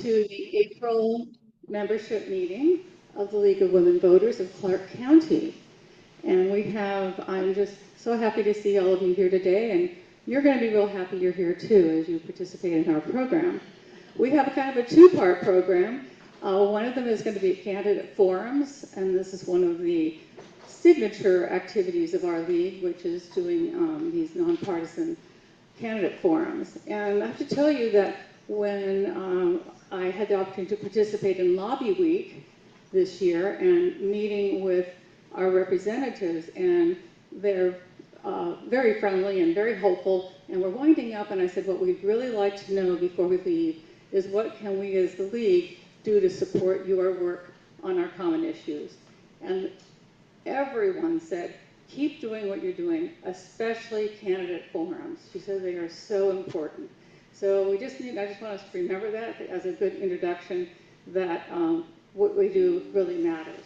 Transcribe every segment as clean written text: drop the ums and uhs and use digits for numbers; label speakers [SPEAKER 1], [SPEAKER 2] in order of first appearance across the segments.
[SPEAKER 1] to the April membership meeting of the League of Women Voters of Clark County. And I'm just so happy to see all of you here today, and you're going to be real happy you're here too as you participate in our program. We have kind of a two-part program. One of them is going to be candidate forums, and this is one of the signature activities of our league, which is doing these nonpartisan candidate forums. And I have to tell you that when I had the opportunity to participate in Lobby Week this year and meeting with our representatives, and they're very friendly and very hopeful, and we're winding up, and I said, what we'd really like to know before we leave is what can we as the league do to support your work on our common issues. And everyone said, keep doing what you're doing, especially candidate forums. She said they are so important. So I just want us to remember that as a good introduction, that what we do really matters.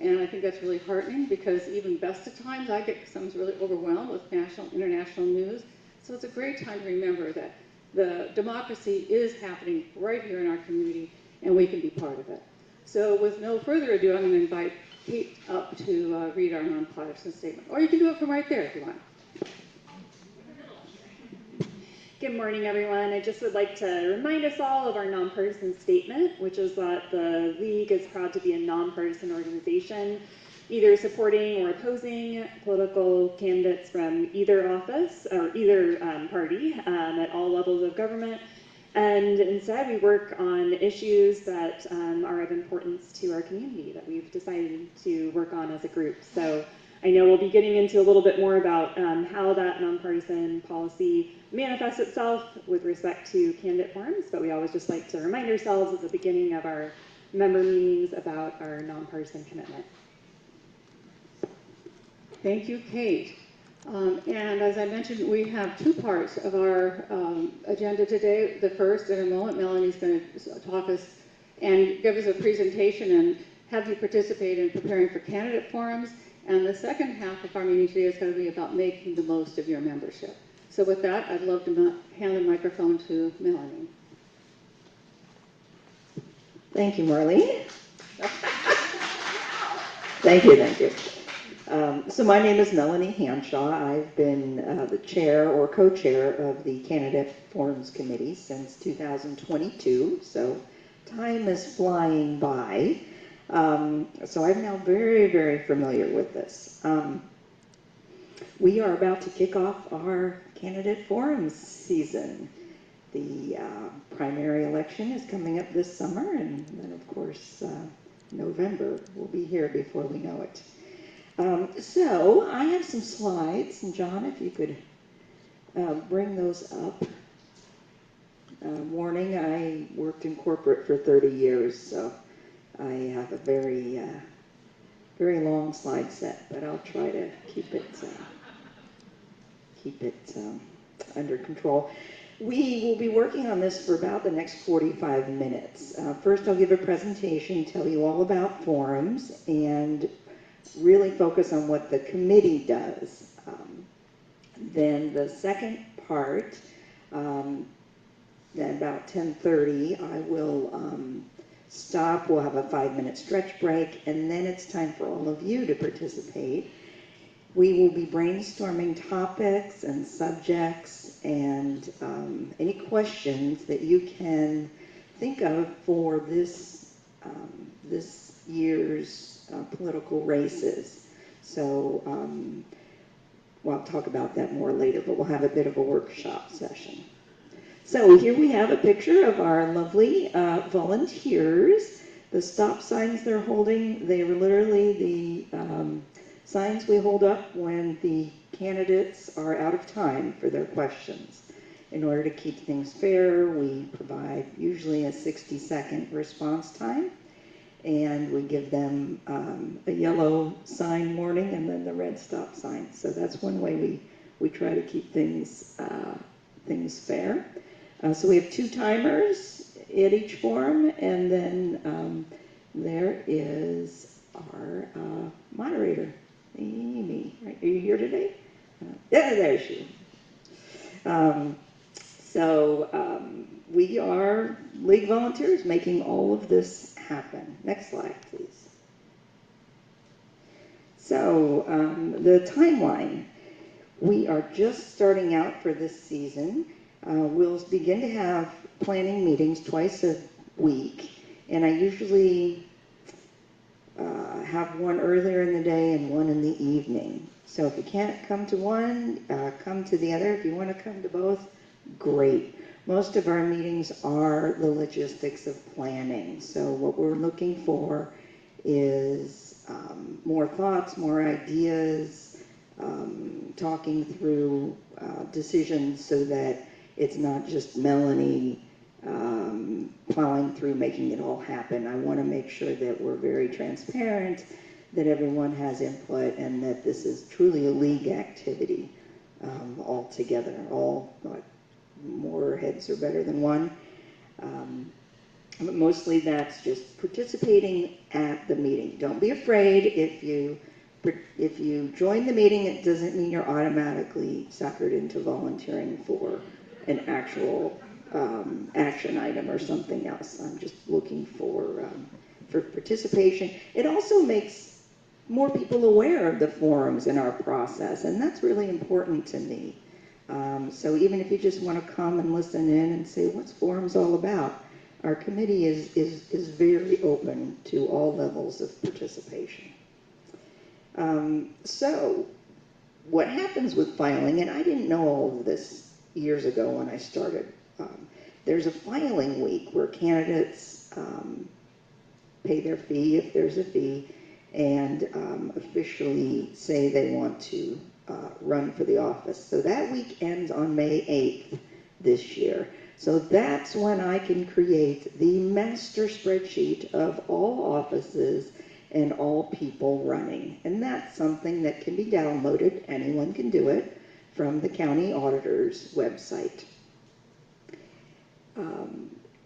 [SPEAKER 1] And I think that's really heartening, because even best of times I get sometimes really overwhelmed with national, international news. So it's a great time to remember that the democracy is happening right here in our community, and we can be part of it. So with no further ado, I'm going to invite Kate up to read our nonpartisan statement. Or you can do it from right there if you want.
[SPEAKER 2] Good morning, everyone. I just would like to remind us all of our nonpartisan statement, which is that the League is proud to be a nonpartisan organization, either supporting or opposing political candidates from either office or either party at all levels of government. And instead, we work on issues that are of importance to our community that we've decided to work on as a group. So I know we'll be getting into a little bit more about how that nonpartisan policy manifests itself with respect to candidate forums, but we always just like to remind ourselves at the beginning of our member meetings about our nonpartisan commitment.
[SPEAKER 1] Thank you, Kate. And as I mentioned, we have two parts of our agenda today. The first, in a moment, Melanie's going to talk us and give us a presentation and have you participate in preparing for candidate forums. And the second half of our meeting today is going to be about making the most of your membership. So with that, I'd love to hand the microphone to Melanie.
[SPEAKER 3] Thank you, Marlene. Thank you. So my name is Melanie Hanshaw. I've been the chair or co-chair of the Candidate Forums Committee since 2022, so time is flying by. So I'm now very, very familiar with this. We are about to kick off our Candidate Forums season. The primary election is coming up this summer, and then of course November will be here before we know it. So I have some slides, and John, if you could bring those up. Warning, I worked in corporate for 30 years, so I have a very, very long slide set, but I'll try to keep it under control. We will be working on this for about the next 45 minutes. First, I'll give a presentation, tell you all about forums, and really focus on what the committee does. Then the second part, then about 10:30, I will stop. We'll have a 5-minute stretch break, and then it's time for all of you to participate. We will be brainstorming topics and subjects and any questions that you can think of for this year's political races. So well, I'll talk about that more later, but we'll have a bit of a workshop session. So here we have a picture of our lovely volunteers. The stop signs they're holding, they are literally the signs we hold up when the candidates are out of time for their questions. In order to keep things fair, we provide usually a 60-second response time, and we give them a yellow sign warning and then the red stop sign. So that's one way we try to keep things fair. So we have 2 timers at each forum, and then there is our moderator, Amy. Right? Are you here today? Yeah, there she is. So we are League volunteers making all of this happen. Next slide, please. So the timeline. We are just starting out for this season. We'll begin to have planning meetings twice a week, and I usually have one earlier in the day and one in the evening. So if you can't come to one, come to the other. If you want to come to both, great. Most of our meetings are the logistics of planning. So what we're looking for is more thoughts, more ideas, talking through decisions so that it's not just Melanie plowing through making it all happen. I want to make sure that we're very transparent, that everyone has input, and that this is truly a league activity all together. All more heads are better than one. But mostly that's just participating at the meeting. Don't be afraid if you join the meeting, it doesn't mean you're automatically suckered into volunteering for an actual action item or something else. I'm just looking for participation. It also makes more people aware of the forums in our process, and that's really important to me. So even if you just want to come and listen in and say, what's forums all about? Our committee is very open to all levels of participation. So what happens with filing, and I didn't know all of this years ago when I started, there's a filing week where candidates pay their fee, if there's a fee, and officially say they want to run for the office. So that week ends on May 8th this year. So that's when I can create the master spreadsheet of all offices and all people running. And that's something that can be downloaded, anyone can do it, from the county auditor's website.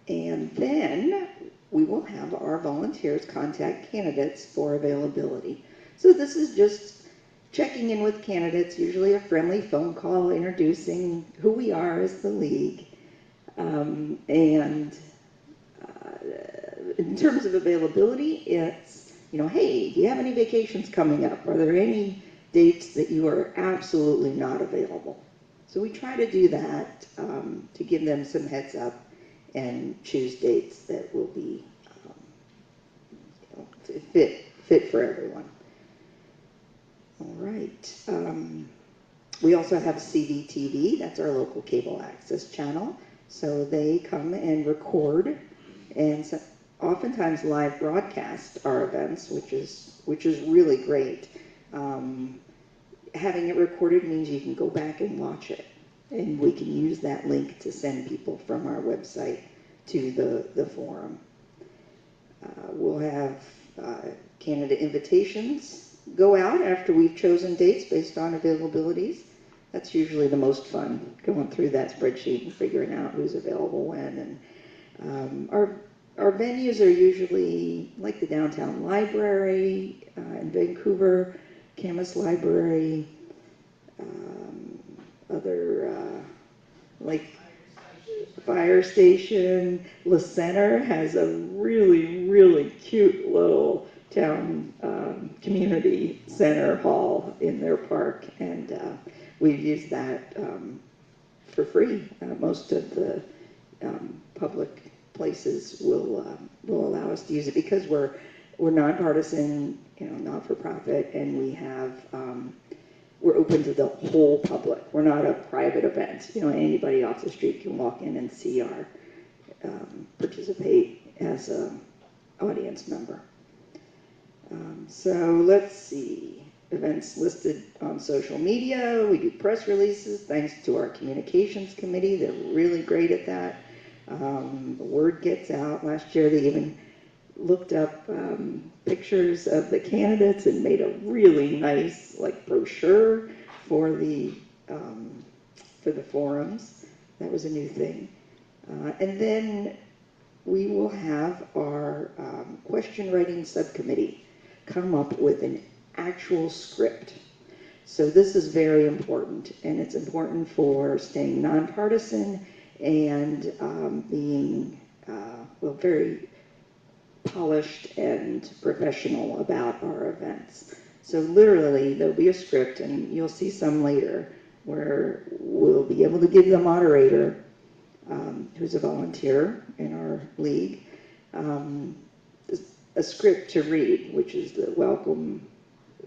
[SPEAKER 3] And then we will have our volunteers contact candidates for availability. So this is just checking in with candidates, usually a friendly phone call introducing who we are as the league. And in terms of availability, it's, hey, do you have any vacations coming up? Are there any dates that you are absolutely not available? So we try to do that to give them some heads up and choose dates that will be fit for everyone. All right. We also have CVTV, that's our local cable access channel. So they come and record and oftentimes live broadcast our events, which is really great. Having it recorded means you can go back and watch it, and we can use that link to send people from our website to the forum. We'll have candidate invitations go out after we've chosen dates based on availabilities. That's usually the most fun, going through that spreadsheet and figuring out who's available when. And our venues are usually like the downtown library in Vancouver, Camas Library, like Fire Station. La Center has a really, really cute little town community center hall in their park, and we've used that for free. Most of the public places will allow us to use it because we're nonpartisan, not for profit, and we have we're open to the whole public. We're not a private event. Anybody off the street can walk in and see our participate as an audience member. So let's see. Events listed on social media. We do press releases thanks to our communications committee. They're really great at that. The word gets out. Last year they even looked up pictures of the candidates and made a really nice brochure for the forums. That was a new thing. And then we will have our question writing subcommittee come up with an actual script. So this is very important, and it's important for staying nonpartisan and being, well, very polished and professional about our events. So literally, there'll be a script, and you'll see some later, where we'll be able to give the moderator, who's a volunteer in our league, a script to read, which is the welcome,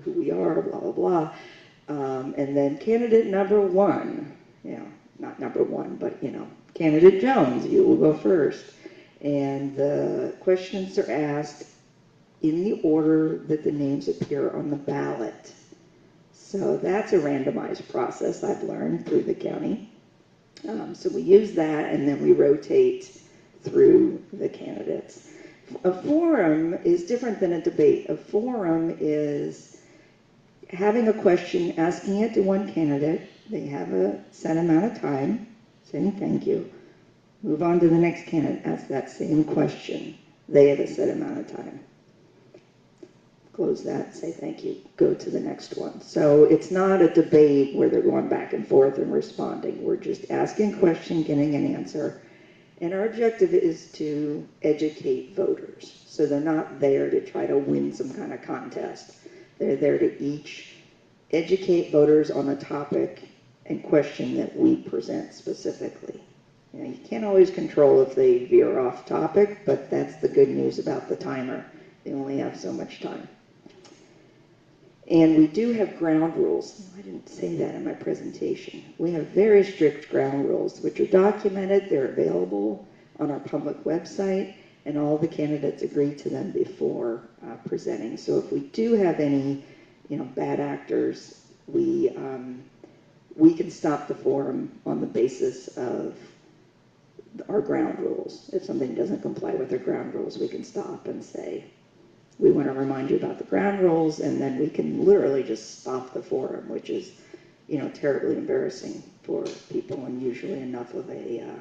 [SPEAKER 3] who we are, blah, blah, blah. And then candidate number one, not number one, but, candidate Jones, you will go first. And the questions are asked in the order that the names appear on the ballot. So that's a randomized process I've learned through the county. So we use that, and then we rotate through the candidates. A forum is different than a debate. A forum is having a question, asking it to one candidate. They have a set amount of time, saying thank you. Move on to the next candidate, ask that same question. They have a set amount of time. Close that, say thank you, go to the next one. So it's not a debate where they're going back and forth and responding. We're just asking a question, getting an answer. And our objective is to educate voters. So they're not there to try to win some kind of contest. They're there to each educate voters on a topic and question that we present specifically. You can't always control if they veer off topic, but that's the good news about the timer. They only have so much time. And we do have ground rules. I didn't say that in my presentation. We have very strict ground rules, which are documented. They're available on our public website, and all the candidates agree to them before presenting. So if we do have any, bad actors, we can stop the forum on the basis of our ground rules. If something doesn't comply with our ground rules, we can stop and say, we want to remind you about the ground rules, and then we can literally just stop the forum, which is, terribly embarrassing for people, and usually enough of a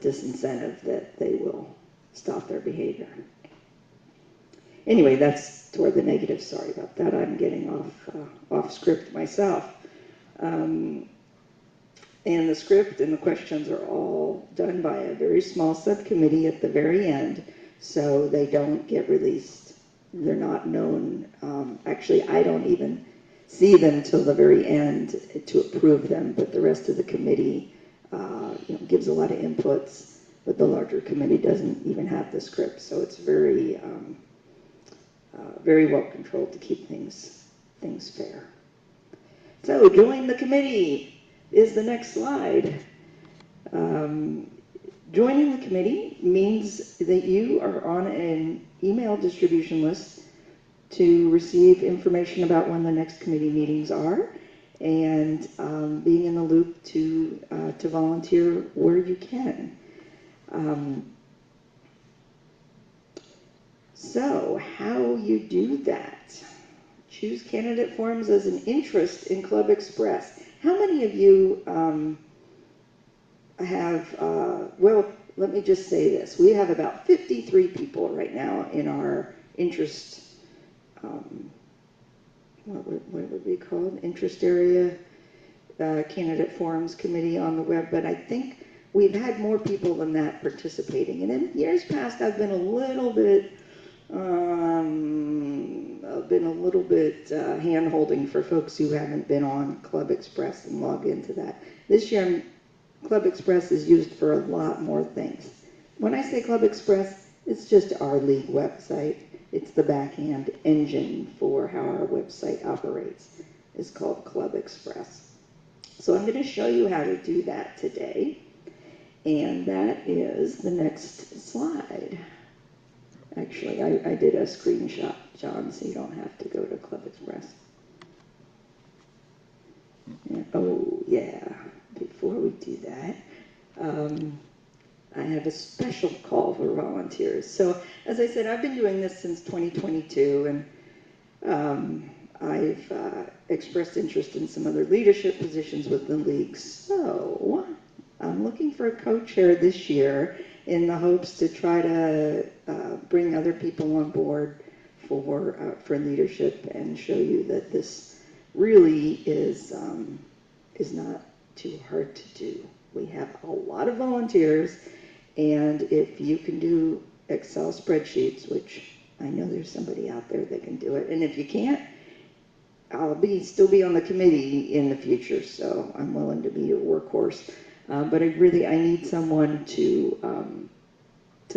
[SPEAKER 3] disincentive that they will stop their behavior. Anyway, that's toward the negative. Sorry about that. I'm getting off script myself. And the script and the questions are all done by a very small subcommittee at the very end, so they don't get released. They're not known. Actually, I don't even see them till the very end to approve them, but the rest of the committee gives a lot of inputs, but the larger committee doesn't even have the script, so it's very, very well controlled to keep things fair. So, join the committee is the next slide. Joining the committee means that you are on an email distribution list to receive information about when the next committee meetings are, and being in the loop to volunteer where you can. So how you do that? Choose candidate forums as an interest in Club Express. How many of you have, well, let me just say this. We have about 53 people right now in our interest, what would be called? Interest area candidate forums committee on the web, but I think we've had more people than that participating. And in years past, I've been a little bit hand-holding for folks who haven't been on Club Express and log into that. This year, Club Express is used for a lot more things. When I say Club Express, it's just our league website. It's the backhand engine for how our website operates. It's called Club Express. So I'm going to show you how to do that today. And that is the next slide. Actually, I did a screenshot, John, so you don't have to go to Club Express. Oh, yeah. Before we do that, I have a special call for volunteers. So, as I said, I've been doing this since 2022, and I've expressed interest in some other leadership positions with the league. So, I'm looking for a co-chair this year in the hopes to try to bring other people on board for leadership and show you that this really is not too hard to do. We have a lot of volunteers, and if you can do Excel spreadsheets, which I know there's somebody out there that can do it, and if you can't, I'll still be on the committee in the future, so I'm willing to be your workhorse. But I need someone to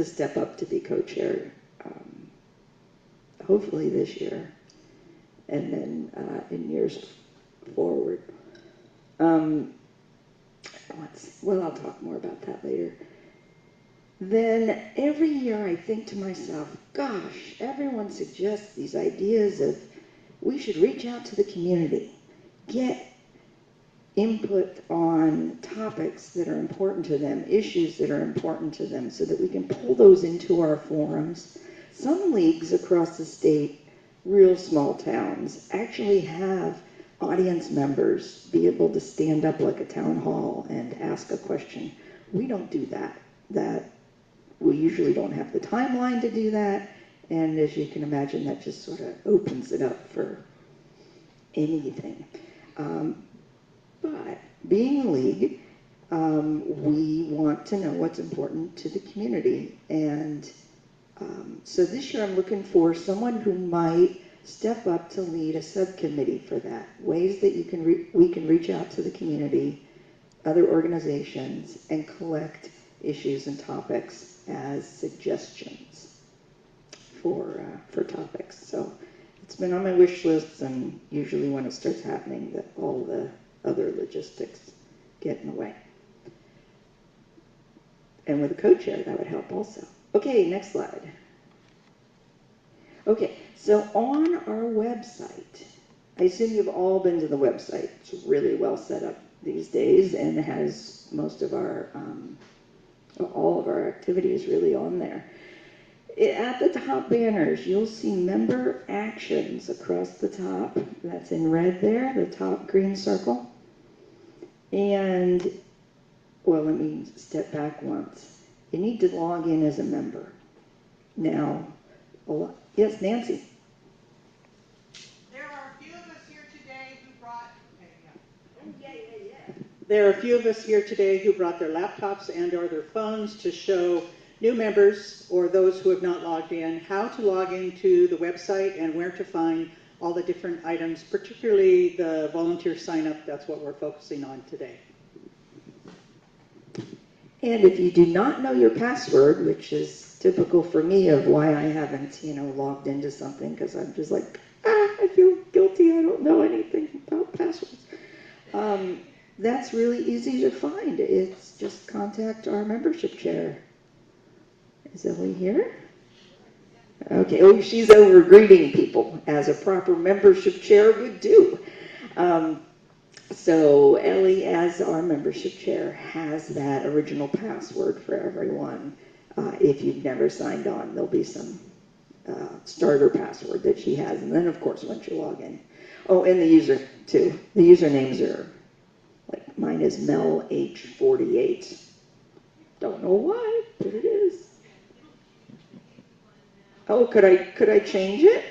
[SPEAKER 3] step up to be co-chair, hopefully this year, and then in years forward. I'll talk more about that later. Then every year I think to myself, gosh, everyone suggests these ideas of we should reach out to the community, get input on topics that are important to them, issues that are important to them, so that we can pull those into our forums. Some leagues across the state, real small towns, actually have audience members be able to stand up like a town hall and ask a question. We don't do that. We usually don't have the timeline to do that, and as you can imagine, that just sort of opens it up for anything. But being a league, we want to know what's important to the community, and so this year I'm looking for someone who might step up to lead a subcommittee for that. Ways that we can reach out to the community, other organizations, and collect issues and topics as suggestions for topics. So it's been on my wish list, and usually when it starts happening, that all the other logistics get in the way. And with a co-chair, that would help also. Okay, next slide. Okay, so on our website, I assume you've all been to the website. It's really well set up these days and has most of our, all of our activities really on there. At the top banners, you'll see member actions across the top. That's in red there, the top green circle. And, well, let me step back once. You need to log in as a member. Now, yes, Nancy.
[SPEAKER 4] There are a few of us here today who brought their laptops and or their phones to show new members or those who have not logged in how to log into the website and where to find all the different items, particularly the volunteer sign up. That's what we're focusing on today.
[SPEAKER 3] And if you do not know your password, which is typical for me of why I haven't, logged into something, because I'm just like, I feel guilty, I don't know anything about passwords. That's really easy to find. It's just contact our membership chair. Is Ellie here? Okay, oh, she's over greeting people, as a proper membership chair would do. So Ellie, as our membership chair, has that original password for everyone. If you've never signed on, there'll be some starter password that she has. And then, of course, once you log in. Oh, and the user, too. The usernames are, like, mine is MelH48. Don't know why, but it is. Oh, could I change it?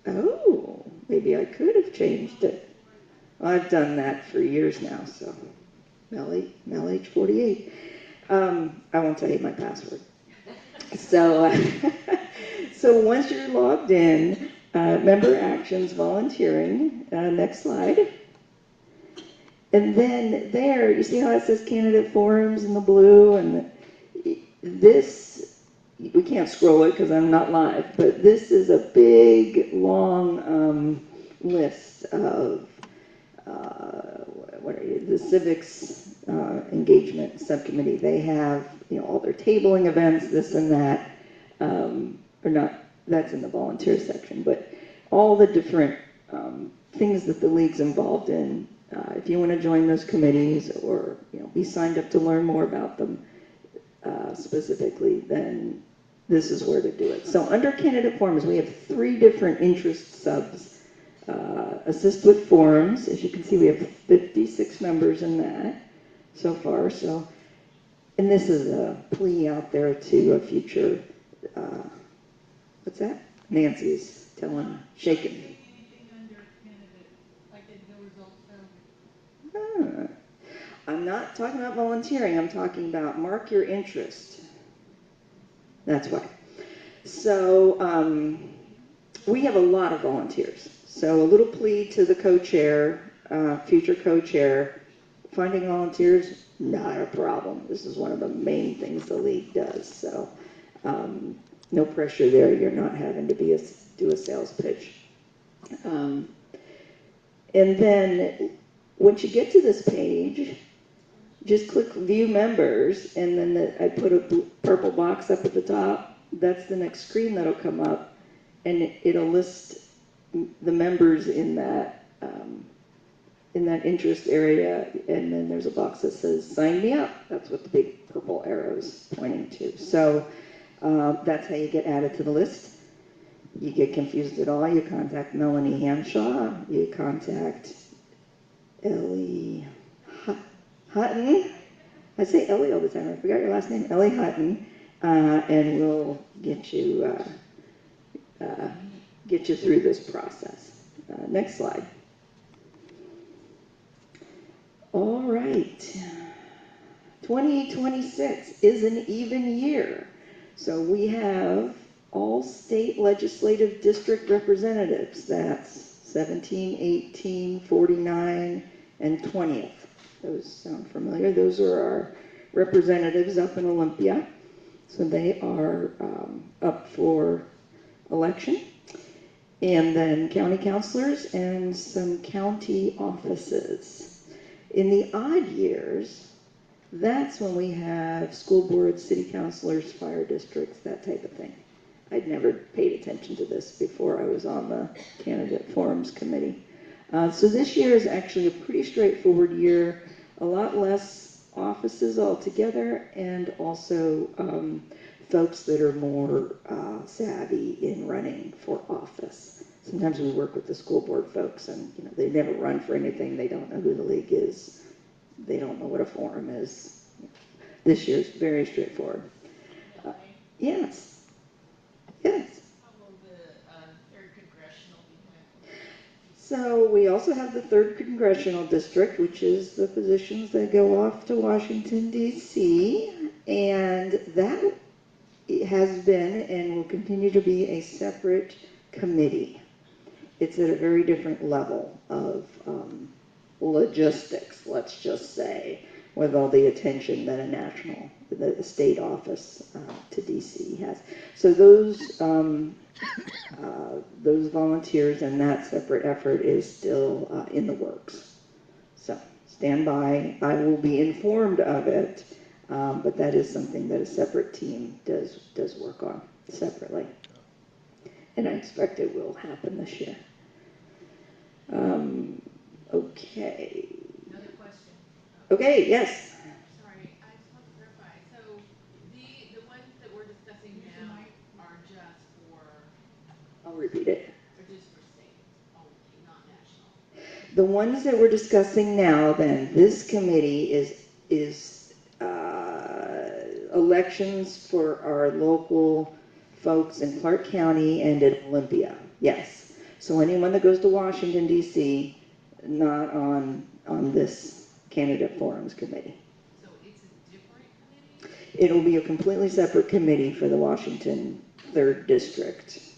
[SPEAKER 3] Oh, maybe I could have changed it. I've done that for years now, so MelH48. I won't tell you my password. So, so once you're logged in, member actions, volunteering. Next slide. And then there, you see how it says candidate forums in the blue, and this, we can't scroll it because I'm not live, but this is a big, long list of the civics engagement subcommittee. They have all their tabling events, this and that, or not. That's in the volunteer section, but all the different things that the league's involved in. If you want to join those committees or be signed up to learn more about them specifically, then this is where to do it. So under candidate forums, we have 3 different interest subs. Assist with forums. As you can see, we have 56 members in that so far. So, and this is a plea out there to a future, what's that? Nancy's shaking. I'm not talking about volunteering, I'm talking about mark your interest. That's why. So we have a lot of volunteers. So a little plea to the co-chair, future co-chair, finding volunteers, not a problem. This is one of the main things the league does. So no pressure there. You're not having to do a sales pitch. And then once you get to this page, just click View Members, and then I put a purple box up at the top. That's the next screen that'll come up, and it'll list the members in that interest area, and then there's a box that says Sign Me Up. That's what the big purple arrow's pointing to. So that's how you get added to the list. You get confused at all, you contact Melanie Hanshaw, you contact Ellie Hutton. I say Ellie all the time, I forgot your last name, Ellie Hutton, and we'll get you through this process. Next slide. All right, 2026 is an even year. So we have all state legislative district representatives. That's 17, 18, 49, and 20th. Those sound familiar. Those are our representatives up in Olympia. So they are up for election. And then county councilors and some county offices. In the odd years, that's when we have school boards, city councilors, fire districts, that type of thing. I'd never paid attention to this before I was on the candidate forums committee. So this year is actually a pretty straightforward year, a lot less offices altogether, and also folks that are more savvy in running for office. Sometimes we work with the school board folks, and they never run for anything. They don't know who the league is. They don't know what a forum is. This year's very straightforward. Yes. Yes.
[SPEAKER 5] How will the 3rd Congressional be handled?
[SPEAKER 3] So we also have the 3rd Congressional District, which is the positions that go off to Washington, D.C., and that has been and will continue to be a separate committee. It's at a very different level of logistics, let's just say, with all the attention that the state office to DC has. So those volunteers and that separate effort is still in the works. So stand by. I will be informed of it, but that is something that a separate team does work on separately. And I expect it will happen this year. Okay.
[SPEAKER 5] Another question.
[SPEAKER 3] Okay, yes.
[SPEAKER 5] Sorry, I just want to clarify. So the ones that we're discussing now are just for
[SPEAKER 3] I'll repeat it.
[SPEAKER 5] state only, not national.
[SPEAKER 3] The ones that we're discussing now, then, this committee is elections for our local folks in Clark County and in Olympia. Yes. So anyone that goes to Washington, D.C., not on this candidate forums committee.
[SPEAKER 5] So it's a different committee?
[SPEAKER 3] It'll be a completely separate committee for the Washington 3rd District
[SPEAKER 5] Isn't it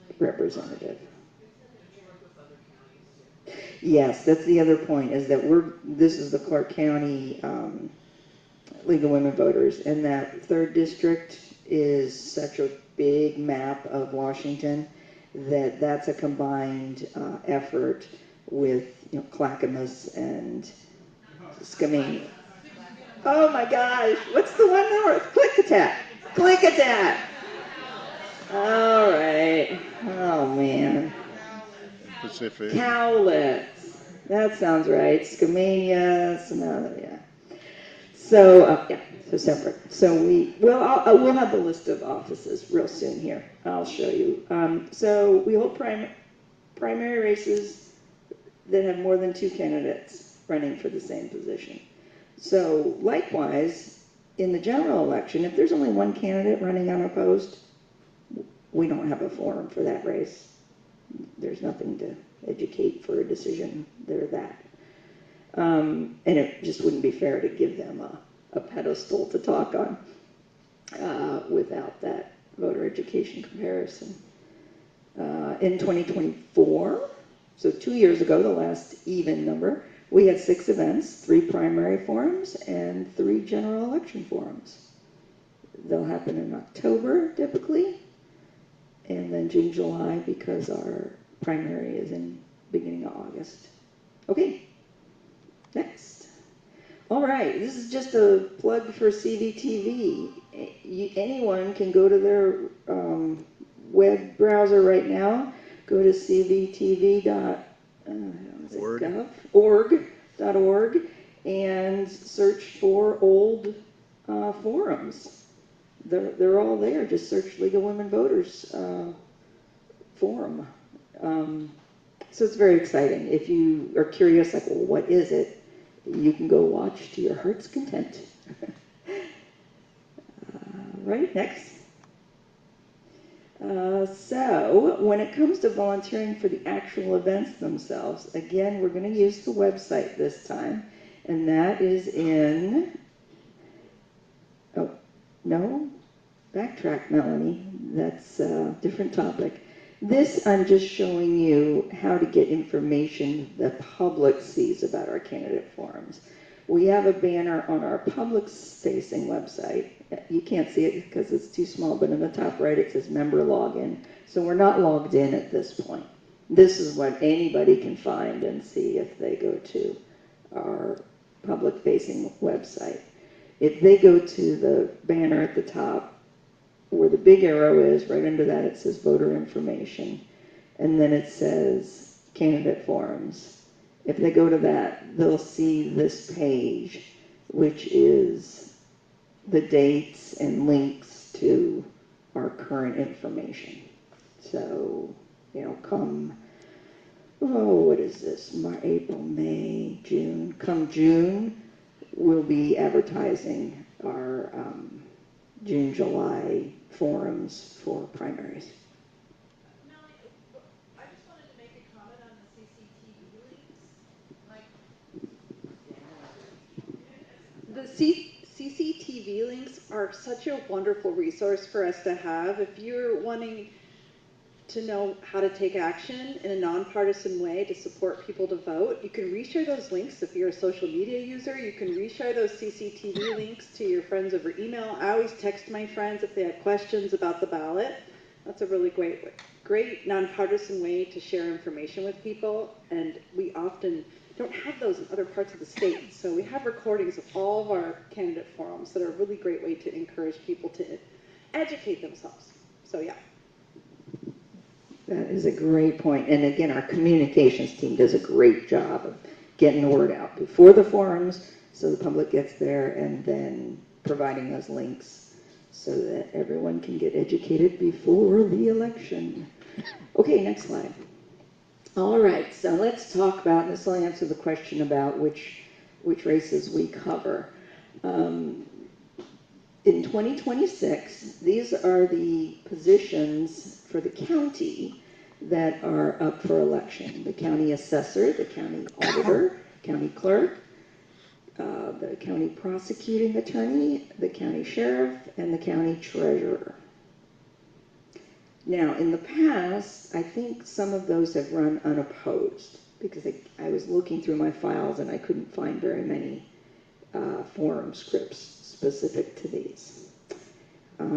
[SPEAKER 5] usually?
[SPEAKER 3] representative.
[SPEAKER 5] Don't you work with other counties too?
[SPEAKER 3] Yes, that's the other point, is that this is the Clark County League of Women Voters, and that 3rd District is such a big map of Washington that that's a combined effort with Clackamas and Skamania. Oh my gosh, what's the one north? Klickitat. Klickitat. All right. Oh man.
[SPEAKER 6] Pacific.
[SPEAKER 3] Cowlitz. That sounds right. Skamania, some other, yeah. So, so separate. So we'll have the list of offices real soon here. I'll show you. So we hold primary races that have more than 2 candidates running for the same position. So likewise, in the general election, if there's only 1 candidate running unopposed, we don't have a forum for that race. There's nothing to educate for a decision there that. And it just wouldn't be fair to give them a pedestal to talk on without that voter education comparison. In 2024, so 2 years ago, the last even number, we had 6 events, 3 primary forums and 3 general election forums. They'll happen in October typically, and then June, July, because our primary is in beginning of August. Okay, next. All right, this is just a plug for CVTV. Anyone can go to their web browser right now, go to cvtv.org, and search for old forums. They're all there. Just search League of Women Voters forum. So it's very exciting. If you are curious, like, well, what is it? You can go watch to your heart's content. Right, next. So when it comes to volunteering for the actual events themselves, again, we're going to use the website this time, and that is in, oh, no, backtrack, Melanie, that's a different topic. This, I'm just showing you how to get information the public sees about our candidate forums. We have a banner on our public-facing website. You can't see it because it's too small, but in the top right it says member login. So we're not logged in at this point. This is what anybody can find and see if they go to our public-facing website. If they go to the banner at the top, where the big arrow is, right under that it says voter information, and then it says candidate forums. If they go to that, they'll see this page, which is the dates and links to our current information. So, you know, come, oh, what is this, April, May, June, come June, we'll be advertising our June, July forums for primaries.
[SPEAKER 5] Melanie, I just wanted to make a comment on the CCTV links.
[SPEAKER 2] The CCTV links are such a wonderful resource for us to have. If you're wanting to know how to take action in a nonpartisan way to support people to vote, you can reshare those links. If you're a social media user, you can reshare those CCTV links to your friends over email. I always text my friends if they have questions about the ballot. That's a really great nonpartisan way to share information with people, and we often don't have those in other parts of the state. So we have recordings of all of our candidate forums that are a really great way to encourage people to educate themselves. So yeah.
[SPEAKER 3] That is a great point. And again, our communications team does a great job of getting the word out before the forums so the public gets there, and then providing those links so that everyone can get educated before the election. Okay, next slide. All right, so let's talk about, this will answer the question about which races we cover. In 2026, these are the positions for the county that are up for election. The county assessor, the county auditor, county clerk, the county prosecuting attorney, the county sheriff, and the county treasurer. Now, in the past, I think some of those have run unopposed because I was looking through my files and I couldn't find very many forum scripts specific to these.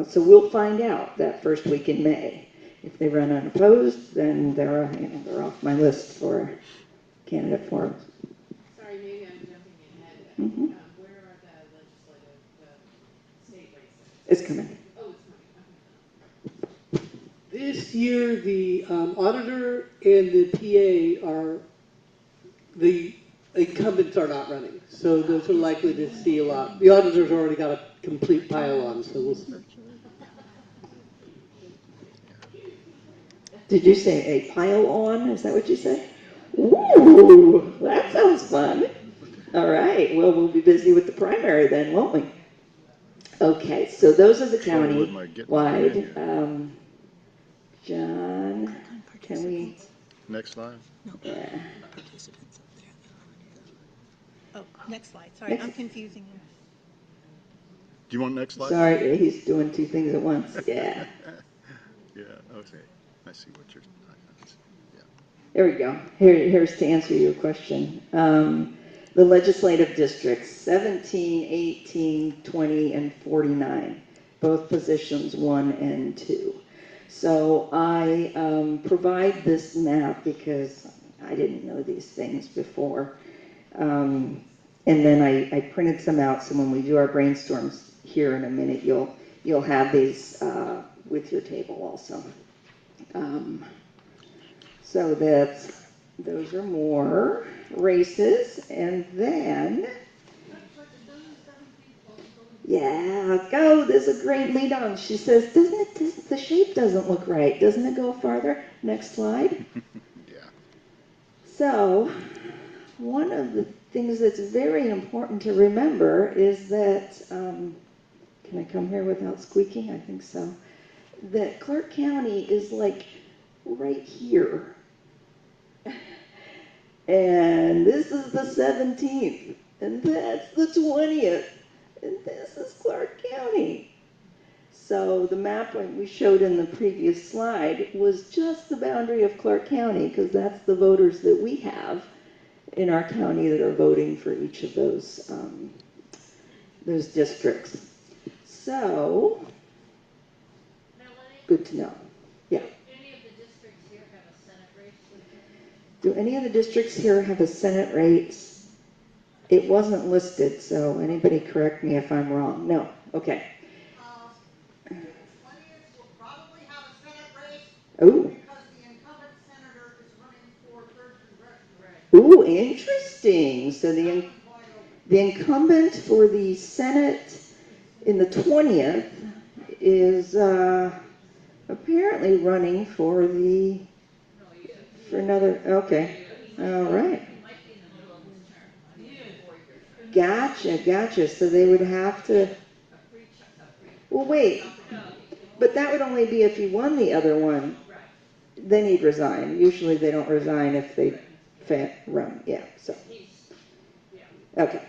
[SPEAKER 3] So we'll find out that first week in May. If they run unopposed, then they're off my list for candidate forums.
[SPEAKER 5] Sorry, maybe I'm jumping ahead.
[SPEAKER 3] Mm-hmm.
[SPEAKER 5] Where are the legislative, the state races?
[SPEAKER 3] It's coming.
[SPEAKER 5] Oh, it's coming. Okay.
[SPEAKER 7] This year, the auditor and the PA are, the incumbents are not running. So those are likely to see a lot. The auditor's already got a complete pile on, so we'll see.
[SPEAKER 3] Did you say a pile on? Is that what you said? Ooh, that sounds fun. All right, well, we'll be busy with the primary then, won't we? Okay, so those are the county-wide. John, can we?
[SPEAKER 6] Next slide.
[SPEAKER 3] Yeah.
[SPEAKER 8] Oh, next slide. Sorry, I'm confusing you.
[SPEAKER 6] Do you want next slide?
[SPEAKER 3] Sorry, he's doing two things at once. Yeah.
[SPEAKER 6] Yeah, okay. I see what you're, yeah.
[SPEAKER 3] There we go. Here's to answer your question. The legislative districts, 17, 18, 20, and 49, both positions 1 and 2. So I provide this map because I didn't know these things before. And then I printed some out, so when we do our brainstorms here in a minute, you'll have these with your table also. So those are more races, and then, yeah, go, there's a great lead on. She says, the shape doesn't look right. Doesn't it go farther? Next slide.
[SPEAKER 6] Yeah.
[SPEAKER 3] So, one of the things that's very important to remember is that, can I come here without squeaking? I think so. That Clark County is like right here. And this is the 17th, and that's the 20th, and this is Clark County. So the map we showed in the previous slide was just the boundary of Clark County, because that's the voters that we have in our county that are voting for each of those districts. So, good to know. Yeah.
[SPEAKER 9] Any of the districts here have a Senate race?
[SPEAKER 3] Do any of the districts here have a Senate race? It wasn't listed, so anybody correct me if I'm wrong. No. Okay.
[SPEAKER 10] The 20th will probably have a Senate race.
[SPEAKER 3] Ooh.
[SPEAKER 10] Because the incumbent senator is running for third congressional.
[SPEAKER 3] Ooh, interesting. So the incumbent for the Senate in the 20th is apparently running for another, okay. All right. Gotcha. So they would have to, well, wait. But that would only be if he won the other one. Then he'd resign. Usually they don't resign if they run. Yeah, so. Okay.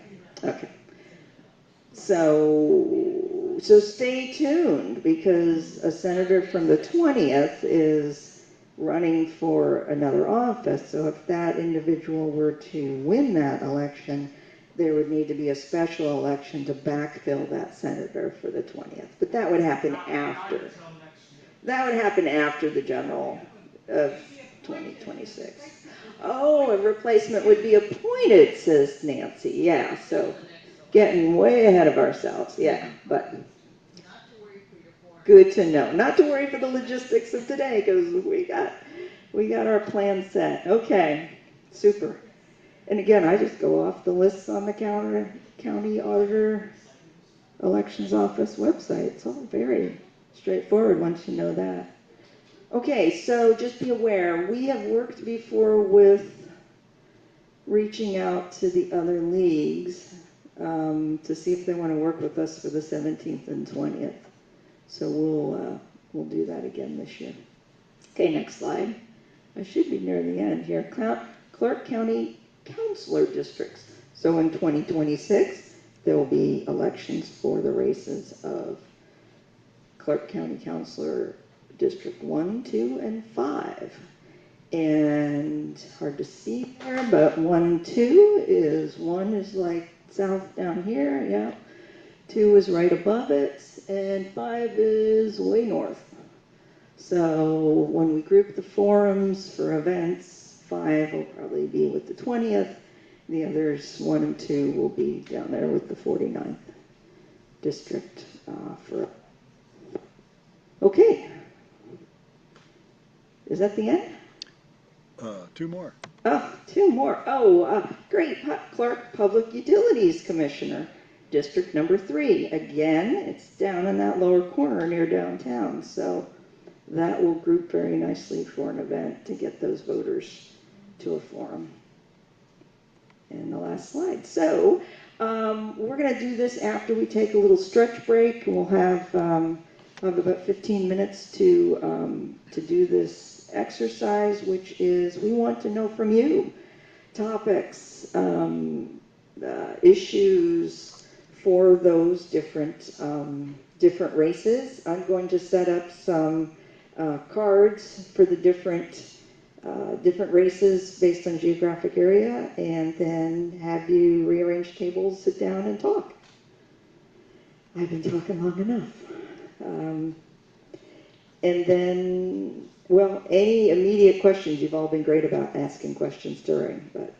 [SPEAKER 3] So stay tuned, because a senator from the 20th is running for another office. So if that individual were to win that election, there would need to be a special election to backfill that senator for the 20th. But that would happen after. That would happen after the general of 2026. Oh, a replacement would be appointed, says Nancy. Yeah, so getting way ahead of ourselves. Yeah, but good to know. Not to worry for the logistics of today, because we got our plan set. Okay, super. And again, I just go off the lists on the county auditor elections office website. It's all very straightforward once you know that. Okay, so just be aware, we have worked before with reaching out to the other leagues to see if they want to work with us for the 17th and 20th. So we'll do that again this year. Okay, next slide. I should be near the end here. Clark County Councilor Districts. So in 2026, there will be elections for the races of Clark County Councilor District 1, 2, and 5. And hard to see there, but 1, 2 is, 1 is like south down here, yeah. 2 is right above it, and 5 is way north. So when we group the forums for events, 5 will probably be with the 20th. The others, 1 and 2, will be down there with the 49th district for. Okay. Is that the end?
[SPEAKER 6] 2 more.
[SPEAKER 3] Oh, 2 more. Oh, great. Clark Public Utilities Commissioner, District number 3. Again, it's down in that lower corner near downtown. So that will group very nicely for an event to get those voters to a forum. And the last slide. So we're going to do this after we take a little stretch break. We'll have about 15 minutes to do this exercise, which is we want to know from you topics, issues for those different races. I'm going to set up some cards for the different races based on geographic area, and then have you rearrange tables, sit down, and talk. I've been talking long enough. And then, well, any immediate questions, you've all been great about asking questions during, but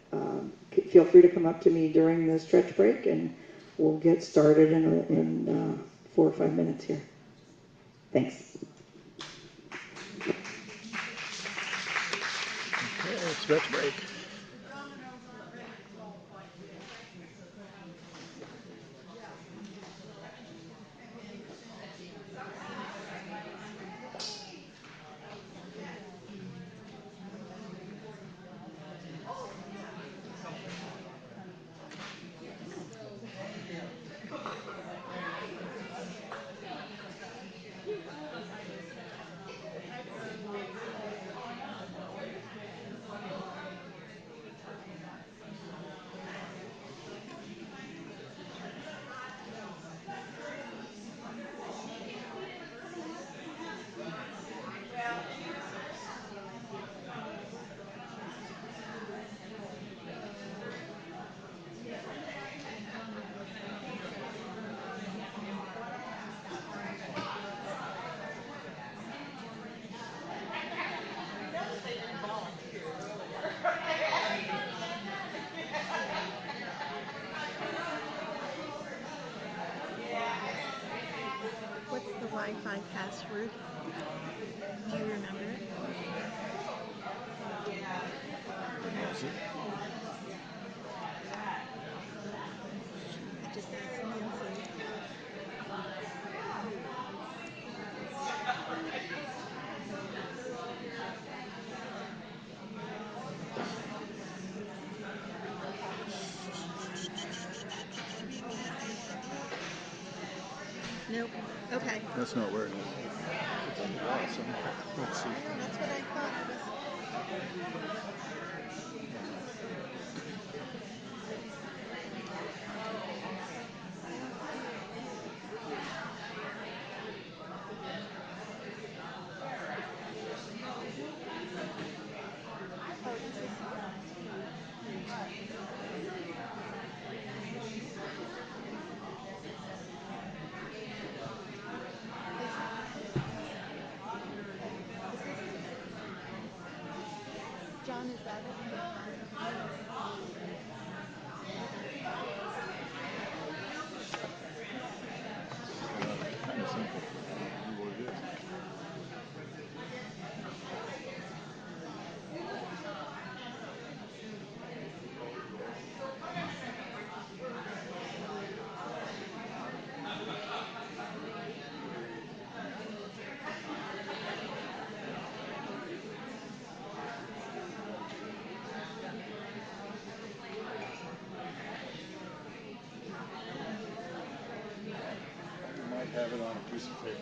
[SPEAKER 3] feel free to come up to me during the stretch break, and we'll get started in 4 or 5 minutes here. Thanks.
[SPEAKER 6] Okay, stretch break.
[SPEAKER 8] What's the Wi-Fi password? Do you remember? I just asked Nancy. Nope. Okay.
[SPEAKER 6] That's not working. Awesome. Let's see.
[SPEAKER 8] I know, that's what I thought. I was. Oh, this is. John, is that it?
[SPEAKER 6] Kind of simple. Do what it is. You might have it on a piece of paper.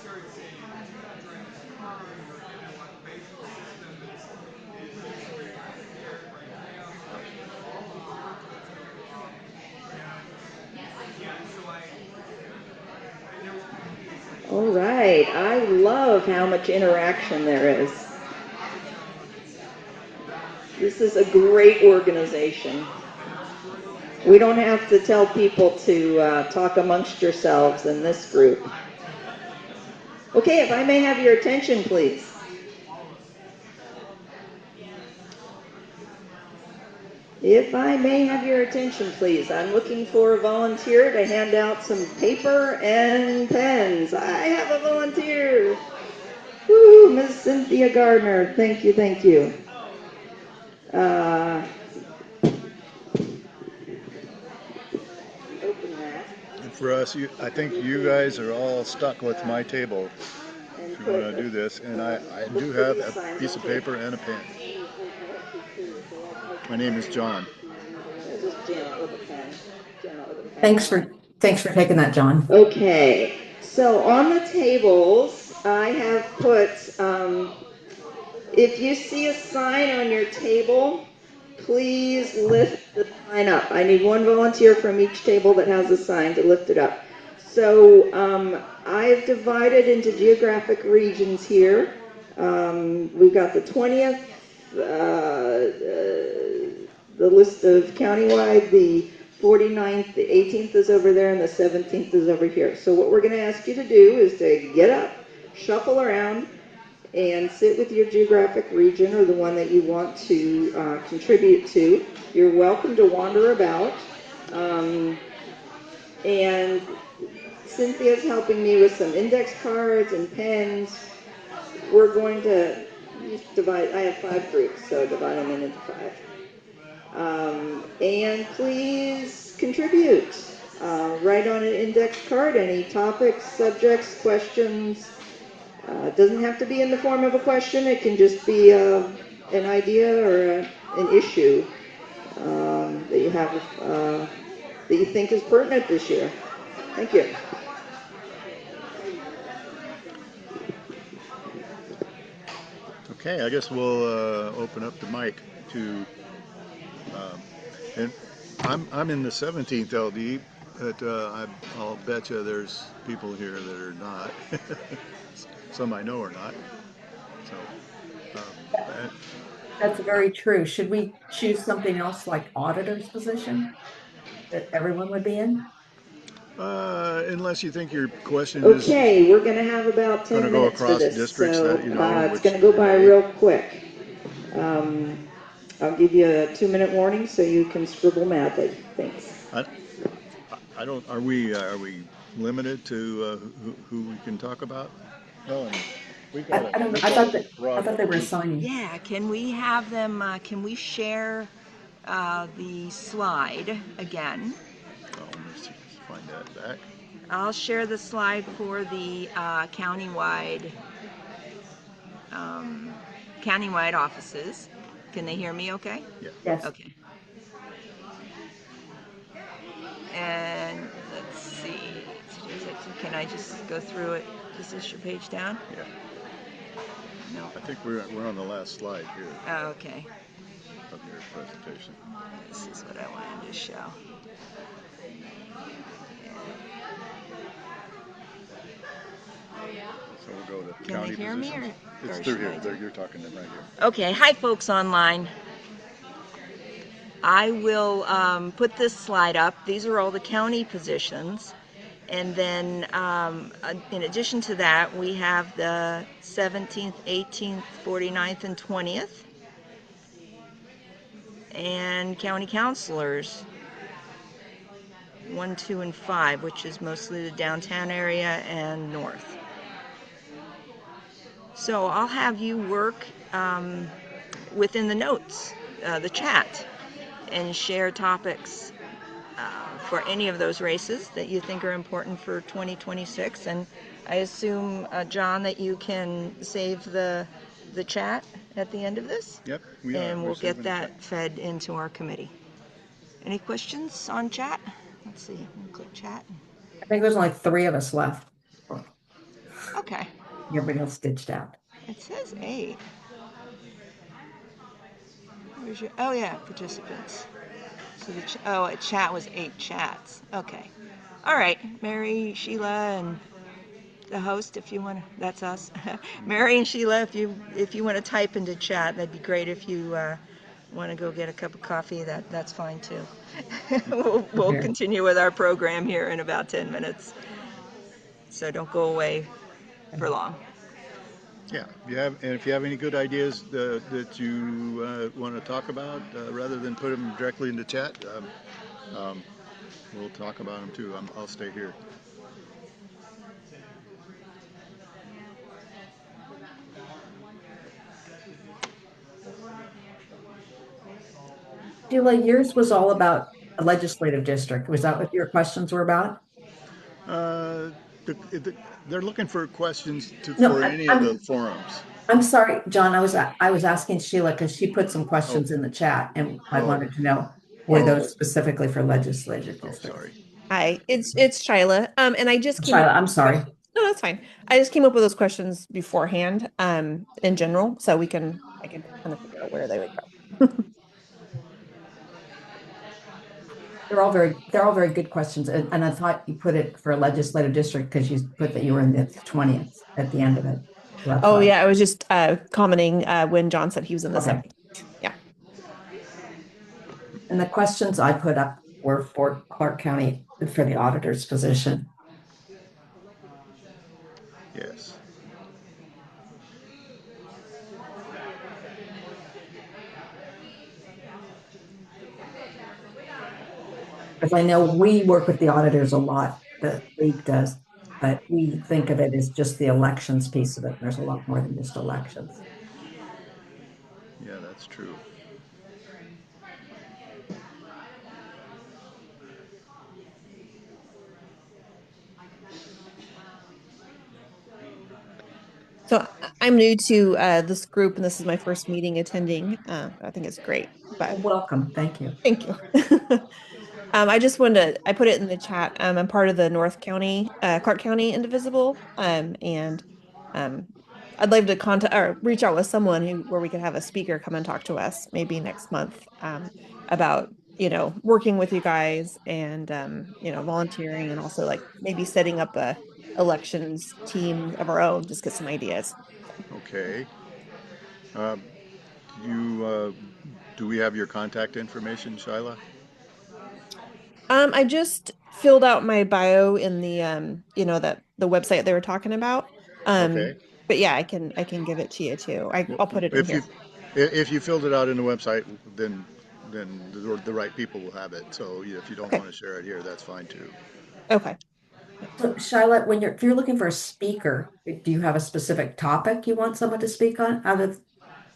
[SPEAKER 11] started saying, do not drive this car, your basic system is
[SPEAKER 3] All right, I love how much interaction there is. This is a great organization. We don't have to tell people to talk amongst yourselves in this group. Okay, if I may have your attention, please. If I may have your attention, please. I'm looking for a volunteer to hand out some paper and pens. I have a volunteer. Woo, Miss Cynthia Gardner. Thank you, thank you. Open that.
[SPEAKER 6] And for us, I think you guys are all stuck with my table if you want to do this. And I do have a piece of paper and a pen. My name is John.
[SPEAKER 11] Thanks for taking that, John.
[SPEAKER 3] Okay, so on the tables, I have put, if you see a sign on your table, please lift the sign up. I need one volunteer from each table that has a sign to lift it up. So I've divided into geographic regions here. We've got the 20th, the list of countywide, the 49th, the 18th is over there, and the 17th is over here. So what we're going to ask you to do is to get up, shuffle around, and sit with your geographic region or the one that you want to contribute to. You're welcome to wander about. And Cynthia's helping me with some index cards and pens. We're going to divide, I have 5 groups, so divide them into 5. And please contribute. Write on an index card any topics, subjects, questions. It doesn't have to be in the form of a question. It can just be an idea or an issue that you have that you think is pertinent this year. Thank you.
[SPEAKER 6] Okay, I guess we'll open up the mic to, and I'm in the 17th LD, but I'll bet you there's people here that are not. Some I know are not. So
[SPEAKER 11] That's very true. Should we choose something else like auditor's position that everyone would be in?
[SPEAKER 6] unless you think your question is
[SPEAKER 3] Okay, we're going to have about 10
[SPEAKER 6] going to go
[SPEAKER 3] minutes for
[SPEAKER 6] across
[SPEAKER 3] this,
[SPEAKER 6] districts
[SPEAKER 3] so
[SPEAKER 6] that you know,
[SPEAKER 3] it's going to go by real quick. I'll give you a 2-minute warning so you can scribble madly. Thanks.
[SPEAKER 6] I don't. Are we limited to who we can talk about? No,
[SPEAKER 11] I don't know. I thought they were assigning.
[SPEAKER 8] Yeah, can we have them, can we share the slide again?
[SPEAKER 6] Oh, let me see, find that back.
[SPEAKER 8] I'll share the slide for the countywide offices. Can they hear me okay?
[SPEAKER 6] Yeah.
[SPEAKER 11] Yes.
[SPEAKER 8] Okay. And let's see, can I just go through it? Is this your page down?
[SPEAKER 6] Yeah.
[SPEAKER 8] No.
[SPEAKER 6] I think we're on the last slide here
[SPEAKER 8] Oh, okay.
[SPEAKER 6] of your presentation.
[SPEAKER 8] This is what I wanted to show.
[SPEAKER 6] So we'll go to
[SPEAKER 8] Can
[SPEAKER 6] county
[SPEAKER 8] they hear me,
[SPEAKER 6] positions.
[SPEAKER 8] or
[SPEAKER 6] It's
[SPEAKER 8] should
[SPEAKER 6] through
[SPEAKER 8] I
[SPEAKER 6] here.
[SPEAKER 8] do-
[SPEAKER 6] You're talking to them right here.
[SPEAKER 8] Okay, hi folks online. I will put this slide up. These are all the county positions. And then in addition to that, we have the 17th, 18th, 49th, and 20th. And county councilors, 1, 2, and 5, which is mostly the downtown area and north. So I'll have you work within the notes, the chat, and share topics for any of those races that you think are important for 2026. And I assume, John, that you can save the chat at the end of this?
[SPEAKER 6] Yep, we are.
[SPEAKER 8] And we'll get that fed into our committee. Any questions on chat? Let's see, we'll click chat.
[SPEAKER 11] I think there's only 3 of us left.
[SPEAKER 8] Okay.
[SPEAKER 11] Everybody else ditched out.
[SPEAKER 8] It says 8. Where's your, oh yeah, participants. So the chat was 8 chats. Okay. All right, Mary, Sheila, and the host, if you want to, that's us. Mary and Sheila, if you want to type into chat, that'd be great. If you want to go get a cup of coffee, that's fine too. We'll
[SPEAKER 11] Okay.
[SPEAKER 8] continue with our program here in about 10 minutes. So don't go away for long.
[SPEAKER 6] Yeah, if you have any good ideas that you want to talk about, rather than put them directly into chat, we'll talk about them too. I'll stay here.
[SPEAKER 11] Sheila, yours was all about a legislative district. Was that what your questions were about?
[SPEAKER 6] Uh, they're looking for questions
[SPEAKER 11] No,
[SPEAKER 6] for any of the forums.
[SPEAKER 11] I'm sorry, John. I was asking Sheila because she put some questions in the chat, and I
[SPEAKER 6] Oh.
[SPEAKER 11] wanted to know were those specifically for legislative
[SPEAKER 6] Oh,
[SPEAKER 11] districts?
[SPEAKER 6] sorry.
[SPEAKER 12] Hi, it's Shyla. And I just came
[SPEAKER 11] Sheila,
[SPEAKER 12] up
[SPEAKER 11] I'm sorry.
[SPEAKER 12] No, that's fine. I just came up with those questions beforehand, in general, so I can kind of figure out where they would go.
[SPEAKER 11] They're all very good questions, and I thought you put it for a legislative district because you put that you were in the 20th at the end of it. So that's
[SPEAKER 12] Oh
[SPEAKER 11] why.
[SPEAKER 12] yeah, I was just commenting when John said he was in the
[SPEAKER 11] Okay.
[SPEAKER 12] 17th. Yeah.
[SPEAKER 11] And the questions I put up were for Clark County for the auditor's position.
[SPEAKER 6] Yes.
[SPEAKER 11] Because I know we work with the auditors a lot, the league does, but we think of it as just the elections piece of it. There's a lot more than just elections.
[SPEAKER 6] Yeah, that's true.
[SPEAKER 12] So I'm new to this group, and this is my first meeting attending. I think it's great. But
[SPEAKER 11] welcome, thank you.
[SPEAKER 12] Thank you. I just wanted to, I put it in the chat. I'm part of the North County, Clark County Indivisible. And I'd like to contact or reach out with someone where we could have a speaker come and talk to us maybe next month about, working with you guys and, volunteering, and also like maybe setting up a elections team of our own, just get some ideas.
[SPEAKER 6] Okay. Do we have your contact information, Shyla?
[SPEAKER 12] I just filled out my bio in the that the website they were talking about.
[SPEAKER 6] Okay.
[SPEAKER 12] But yeah, I can give it to you too. I'll put it in here.
[SPEAKER 6] If you filled it out in the website, then the right people will have it. So if you don't want to share it here, that's fine too.
[SPEAKER 12] Okay.
[SPEAKER 11] So Charlotte, if you're looking for a speaker, do you have a specific topic you want someone to speak on out of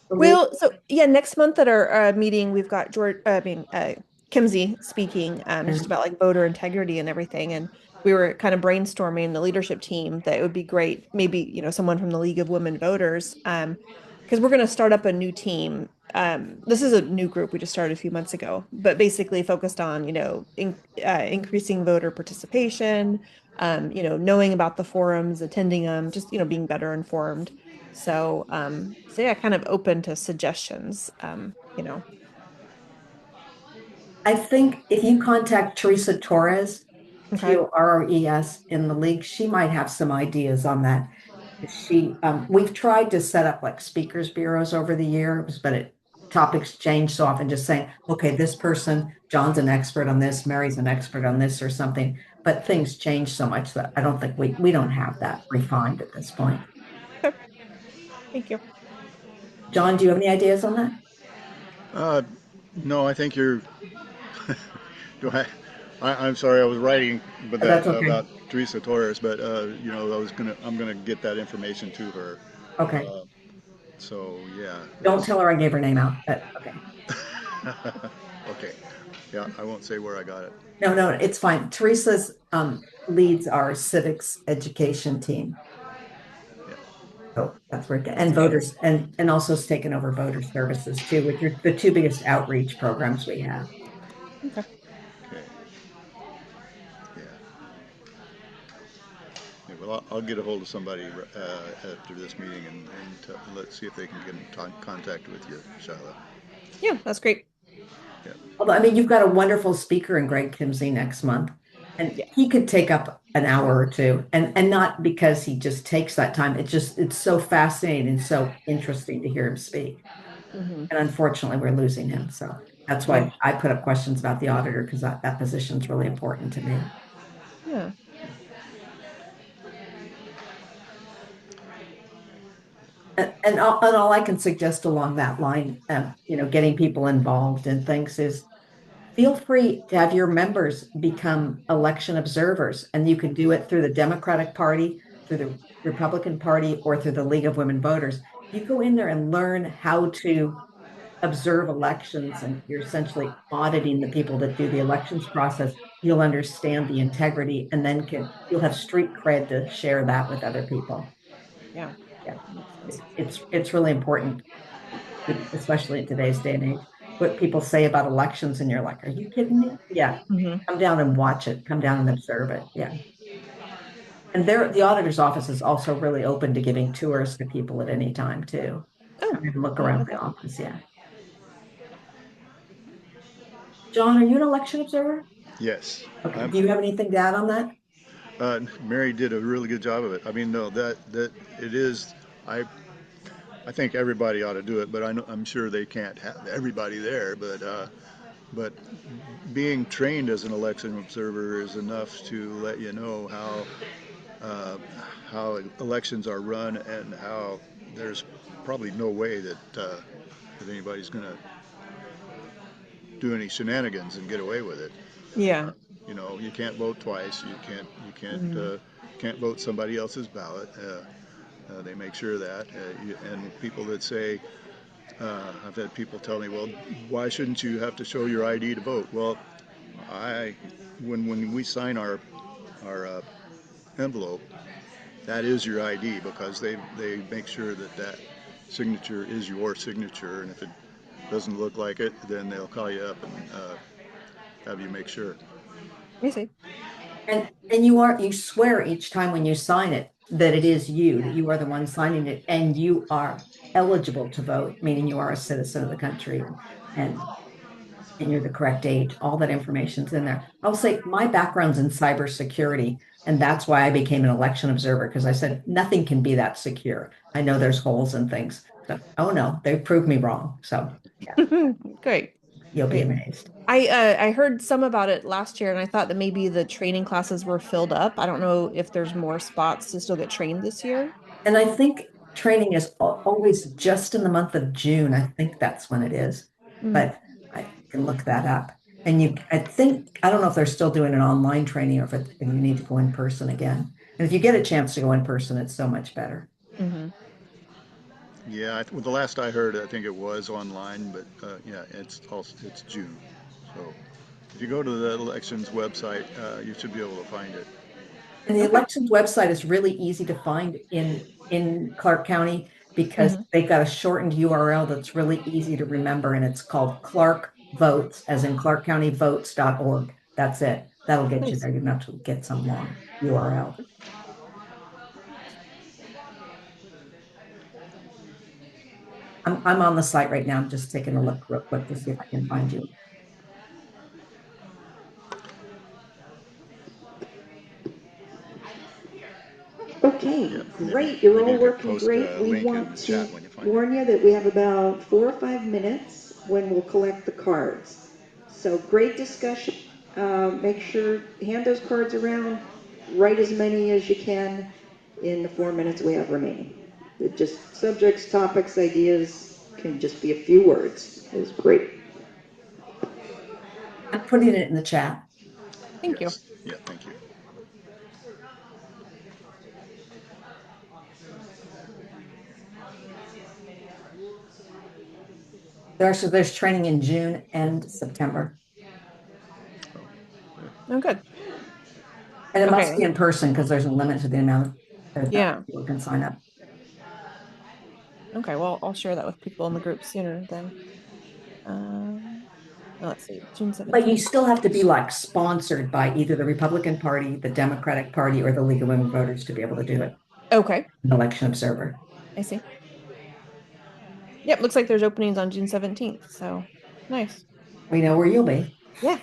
[SPEAKER 11] the
[SPEAKER 12] Well, so yeah, next month at our meeting, we've got Kimsey speaking just about like voter integrity and everything. And we were kind of brainstorming the leadership team that it would be great, maybe, someone from the League of Women Voters, because we're going to start up a new team. This is a new group we just started a few months ago, but basically focused on, increasing voter participation, knowing about the forums, attending them, just, being better informed. So yeah, kind of open to suggestions,
[SPEAKER 11] I think if you contact Teresa Torres,
[SPEAKER 12] Okay.
[SPEAKER 11] Torres in the league, she might have some ideas on that. We've tried to set up like speakers bureaus over the years, but topics change so often. Just saying, okay, this person, John's an expert on this, Mary's an expert on this or something, but things change so much that I don't think we don't have that refined at this point.
[SPEAKER 12] Thank you.
[SPEAKER 11] John, do you have any ideas on
[SPEAKER 6] that? No, I think you're. I'm sorry, I was writing, but about Teresa Torres, but I'm gonna get that information to her.
[SPEAKER 11] Okay.
[SPEAKER 6] So yeah.
[SPEAKER 11] Don't tell her I gave her name out. But okay.
[SPEAKER 6] Okay. Yeah, I won't say where I got it.
[SPEAKER 11] No, it's fine. Teresa's leads our civics education team. Yeah. So that's where and voters and also has taken over voter services too, which are the two biggest outreach programs we have.
[SPEAKER 12] Okay.
[SPEAKER 6] Well, I'll get a hold of somebody after this meeting and let's see if they can get in contact with you, Shyla.
[SPEAKER 12] Yeah, that's great.
[SPEAKER 6] Yeah.
[SPEAKER 11] Although, I mean, you've got a wonderful speaker in Greg Kimsey next month. And he could take up an hour or two, and not because he just takes that time. It's so fascinating and so interesting to hear him speak.
[SPEAKER 12] Mm-hmm.
[SPEAKER 11] And unfortunately, we're losing him. So that's why I put up questions about the auditor, because that position is really important to me.
[SPEAKER 12] Yeah.
[SPEAKER 11] And all I can suggest along that line, getting people involved in things is feel free to have your members become election observers. And you can do it through the Democratic Party, through the Republican Party, or through the League of Women Voters. You go in there and learn how to observe elections, and you're essentially auditing the people that do the elections process. You'll understand the integrity, and then you'll have street cred to share that with other people.
[SPEAKER 12] Yeah.
[SPEAKER 11] Yeah, it's really important, especially in today's day and age. What people say about elections, and you're like, "Are you kidding me?" Yeah, come down and watch it. Come down and observe it. Yeah, and the auditor's office is also really open to giving tours to people at any time too. Come and look around the office. Yeah. John, are you an election observer?
[SPEAKER 6] Yes.
[SPEAKER 11] Okay. Do you have anything to add on that?
[SPEAKER 6] Mary did a really good job of it. I mean, no, that it is. I think everybody ought to do it, but I'm sure they can't have everybody there. But being trained as an election observer is enough to let you know how elections are run, and how there's probably no way that anybody's going to do any shenanigans and get away with it.
[SPEAKER 12] Yeah.
[SPEAKER 6] You can't vote twice. Can't vote somebody else's ballot. They make sure that, and people that say, I've had people tell me, well, why shouldn't you have to show your ID to vote? Well, when we sign our envelope, that is your ID, because they make sure that signature is your signature, and if it doesn't look like it, then they'll call you up and have you make sure.
[SPEAKER 12] I see.
[SPEAKER 11] And you swear each time when you sign it that it is you, that you are the one signing it, and you are eligible to vote, meaning you are a citizen of the country, and you're the correct age. All that information's in there. I'll say my background's in cybersecurity, and that's why I became an election observer, because I said nothing can be that secure. I know there's holes and things. So, oh no, they proved me wrong. So yeah.
[SPEAKER 12] Great.
[SPEAKER 11] You'll be amazed.
[SPEAKER 12] I heard some about it last year, and I thought that maybe the training classes were filled up. I don't know if there's more spots to still get trained this year.
[SPEAKER 11] And I think training is always just in the month of June. I think that's when it is, but I can look that up. And I don't know if they're still doing an online training, or if you need to go in person again. And if you get a chance to go in person, it's so much better.
[SPEAKER 12] Mm-hmm.
[SPEAKER 6] Yeah, the last I heard, I think it was online, but yeah, it's June. So if you go to the elections website, you should be able to find it.
[SPEAKER 11] And the elections website is really easy to find in Clark County, because they've got a shortened URL that's really easy to remember, and it's called Clark Votes, as in clarkcountyvotes.org. That's it. That'll get you there. You don't have to get some long URL. I'm on the site right now. I'm just taking a look real quick to see if I can find you.
[SPEAKER 3] Okay, great. You're all working great. We want to warn you that we have about 4 or 5 minutes when we'll collect the cards. So great discussion. Make sure, hand those cards around. Write as many as you can in the 4 minutes we have remaining. Just subjects, topics, ideas can just be a few words. It's great.
[SPEAKER 11] I'm putting it in the chat.
[SPEAKER 12] Thank you.
[SPEAKER 6] Yeah, thank you.
[SPEAKER 11] There's training in June and September.
[SPEAKER 12] Oh, good.
[SPEAKER 11] And it must be in person, because there's a limit to the amount of people who can sign up.
[SPEAKER 12] Okay, well, I'll share that with people in the group sooner then. Let's see, June 17th.
[SPEAKER 11] But you still have to be sponsored by either the Republican Party, the Democratic Party, or the League of Women Voters to be able to do it.
[SPEAKER 12] Okay.
[SPEAKER 11] An election observer.
[SPEAKER 12] I see. Yep, looks like there's openings on June 17th, so nice.
[SPEAKER 11] We know where you'll be.
[SPEAKER 12] Yeah.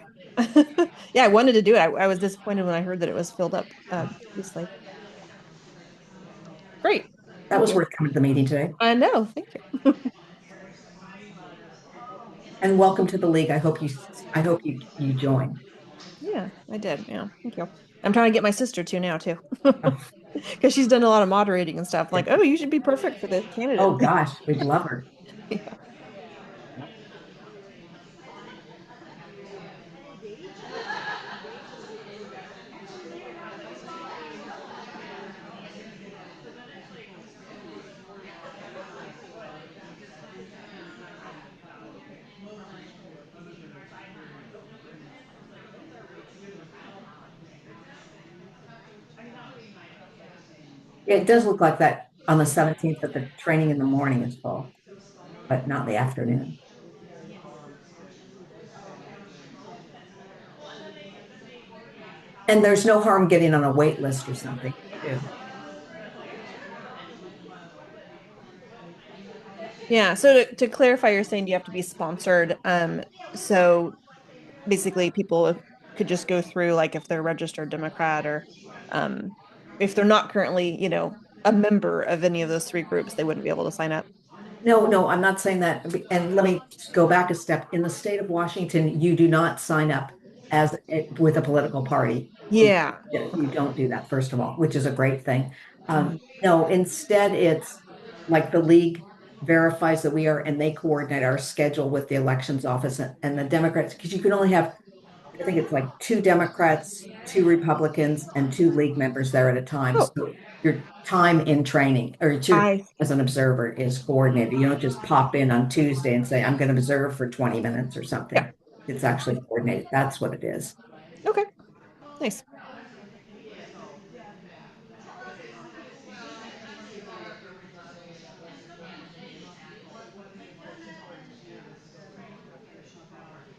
[SPEAKER 12] Yeah, I wanted to do it. I was disappointed when I heard that it was filled up previously. Great.
[SPEAKER 11] That
[SPEAKER 12] Thank
[SPEAKER 11] was
[SPEAKER 12] you.
[SPEAKER 11] worth coming to the meeting today.
[SPEAKER 12] I know. Thank you.
[SPEAKER 11] And welcome to the league. I hope you join.
[SPEAKER 12] Yeah, I did. Yeah, thank you. I'm trying to get my sister to now too,
[SPEAKER 11] Oh,
[SPEAKER 12] because she's done a lot of moderating and stuff. Like, oh, you should be perfect for the candidate.
[SPEAKER 11] oh gosh, we'd love her.
[SPEAKER 12] Yeah.
[SPEAKER 11] Yeah, it does look like that on the 17th that the training in the morning is full, but not the afternoon. And there's no harm getting on a wait list or something too.
[SPEAKER 12] Yeah. So to clarify, you're saying you have to be sponsored. So basically people could just go through, like if they're a registered Democrat or um, if they're not currently, a member of any of those three groups, they wouldn't be able to sign up.
[SPEAKER 11] No, I'm not saying that. And let me go back a step. In the state of Washington, you do not sign up with a political party.
[SPEAKER 12] Yeah.
[SPEAKER 11] You don't do that, first of all, which is a great thing. No, instead it's like the league verifies that we are, and they coordinate our schedule with the elections office and the Democrats, because you can only have, I think it's like 2 Democrats, 2 Republicans, and 2 league members there at a time.
[SPEAKER 12] Oh.
[SPEAKER 11] So your time in training or as an observer is coordinated. You don't just pop in on Tuesday and say, I'm going to observe for 20 minutes or something.
[SPEAKER 12] Yeah.
[SPEAKER 11] It's actually coordinated. That's what it is.
[SPEAKER 12] Okay. Nice.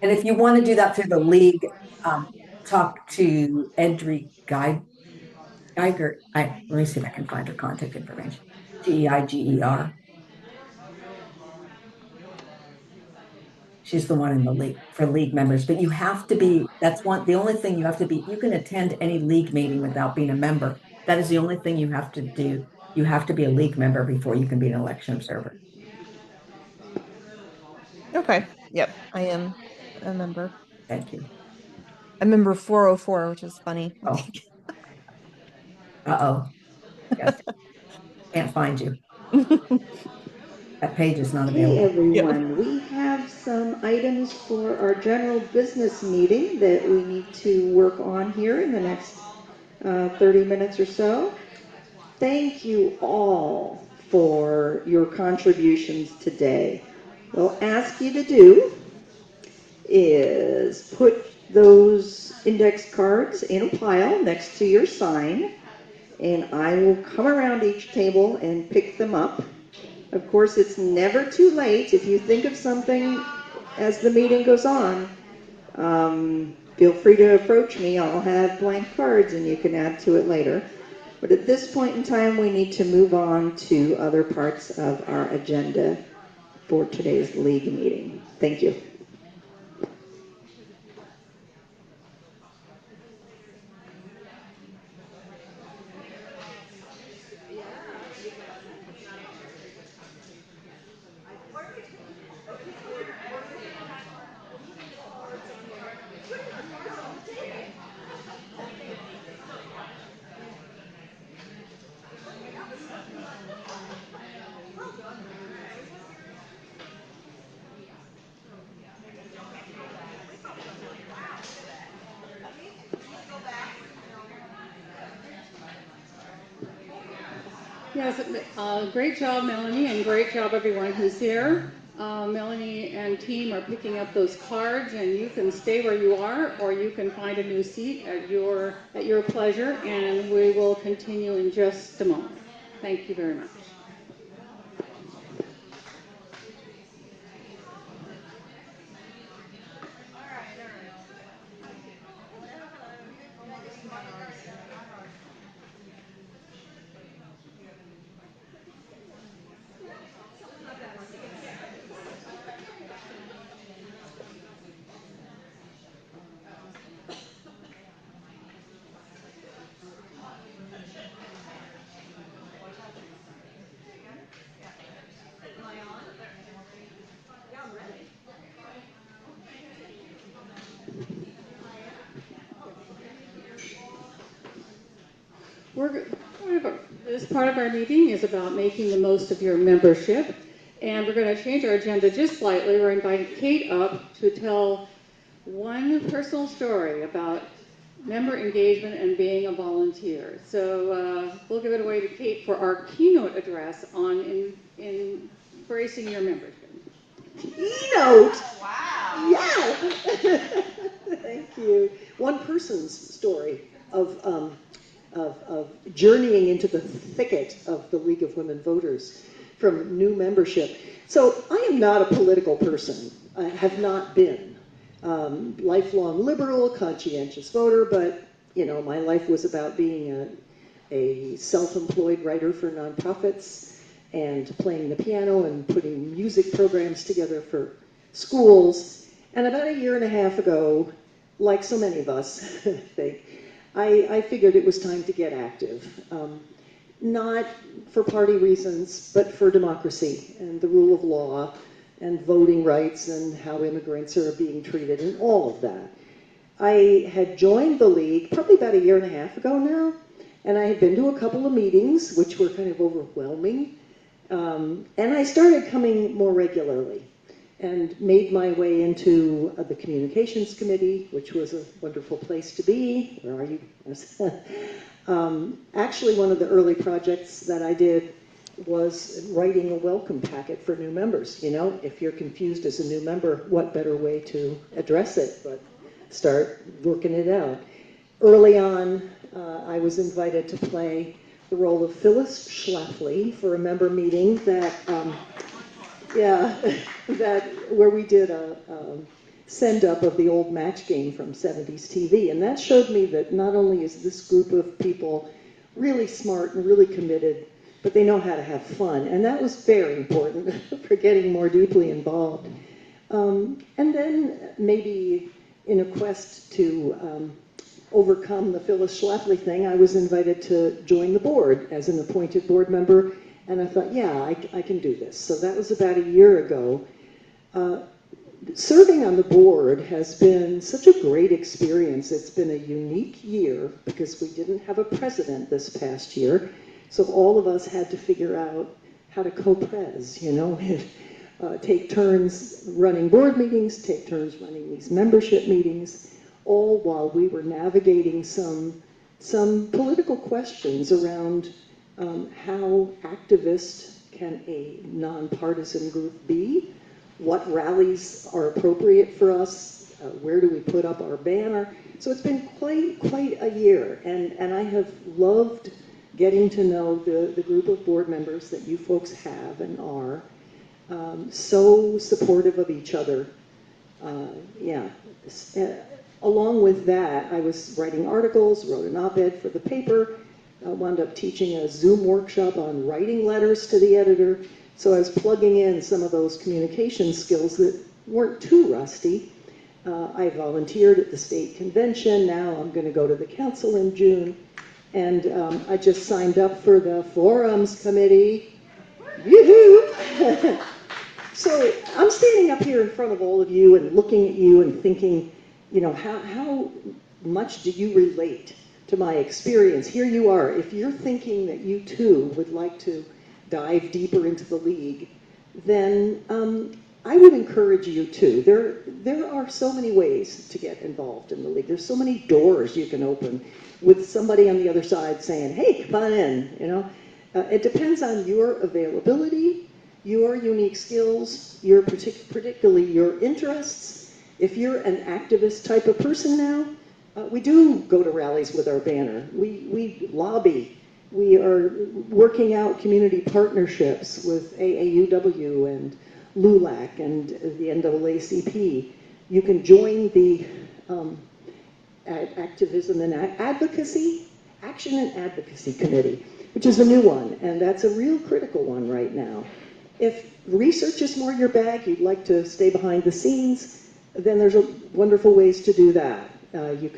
[SPEAKER 11] And if you want to do that through the league, talk to Edri Geiger. Let me see if I can find her contact information. Geiger. She's the one in the league for league members, but you have to be, the only thing you have to be, you can attend any league meeting without being a member. That is the only thing you have to do. You have to be a league member before you can be an election observer.
[SPEAKER 12] Okay. Yep. I am a member.
[SPEAKER 11] Thank you.
[SPEAKER 12] I'm member 404, which is funny.
[SPEAKER 11] Oh. Uh-oh. Yes. Can't find you. That page is not available.
[SPEAKER 3] Hey everyone, we have some items for our general business meeting that we need to work on here in the next 30 minutes or so. Thank you all for your contributions today. What I'll ask you to do is put those index cards in a pile next to your sign, and I will come around each table and pick them up. Of course, it's never too late. If you think of something as the meeting goes on, feel free to approach me. I'll have blank cards and you can add to it later. But at this point in time, we need to move on to other parts of our agenda for today's league meeting. Thank you.
[SPEAKER 1] Yes, great job, Melanie, and great job, everyone who's here. Melanie and team are picking up those cards, and you can stay where you are, or you can find a new seat at your pleasure, and we will continue in just a moment. Thank you very much. This part of our meeting is about making the most of your membership, and we're going to change our agenda just slightly. We're inviting Kate up to tell one personal story about member engagement and being a volunteer. So we'll give it away to Kate for our keynote address on embracing your membership.
[SPEAKER 10] Keynote! Wow! Yeah! Thank you. One person's story of journeying into the thicket of the League of Women Voters from new membership. So I am not a political person. I have not been. Lifelong liberal, conscientious voter, but you know, my life was about being a self-employed writer for nonprofits and playing the piano and putting music programs together for schools. And about a year and a half ago, like so many of us, I think, I figured it was time to get active. Not for party reasons, but for democracy and the rule of law and voting rights and how immigrants are being treated and all of that. I had joined the League probably about a year and a half ago now, and I had been to a couple of meetings, which were kind of overwhelming, and I started coming more regularly and made my way into the Communications Committee, which was a wonderful place to be. Where are you? Actually, one of the early projects that I did was writing a welcome packet for new members. You know, if you're confused as a new member, what better way to address it but start working it out. Early on, I was invited to play the role of Phyllis Schlafly for a member meeting that, where we did a send-up of the old Match game from 70s TV. And that showed me that not only is this group of people really smart and really committed, but they know how to have fun. And that was very important for getting more deeply involved. And then maybe in a quest to overcome the Phyllis Schlafly thing, I was invited to join the board as an appointed board member. And I thought, yeah, I can do this. So that was about a year ago. Serving on the board has been such a great experience. It's been a unique year because we didn't have a president this past year. So all of us had to figure out how to co-pres, you know, take turns running board meetings, take turns running these membership meetings, all while we were navigating some political questions around how activist can a nonpartisan group be, what rallies are appropriate for us, where do we put up our banner. So it's been quite a year, and I have loved getting to know the group of board members that you folks have and are, so supportive of each other. Along with that, I was writing articles, wrote an op-ed for the paper, wound up teaching a Zoom workshop on writing letters to the editor. So I was plugging in some of those communication skills that weren't too rusty. I volunteered at the state convention. Now I'm going to go to the council in June. And I just signed up for the forums committee. Yoo-hoo! So I'm standing up here in front of all of you and looking at you and thinking, you know, how much do you relate to my experience? Here you are. If you're thinking that you too would like to dive deeper into the League, then I would encourage you to. There are so many ways to get involved in the League. There's so many doors you can open with somebody on the other side saying, hey, come on in, you know. It depends on your availability, your unique skills, your particularly your interests. If you're an activist type of person now, we do go to rallies with our banner. We lobby. We are working out community partnerships with AAUW and LULAC and the NAACP. You can join the Activism and Advocacy, Action and Advocacy Committee, which is a new one, and that's a real critical one right now. If research is more your bag, you'd like to stay behind the scenes, then there's wonderful ways to do that. You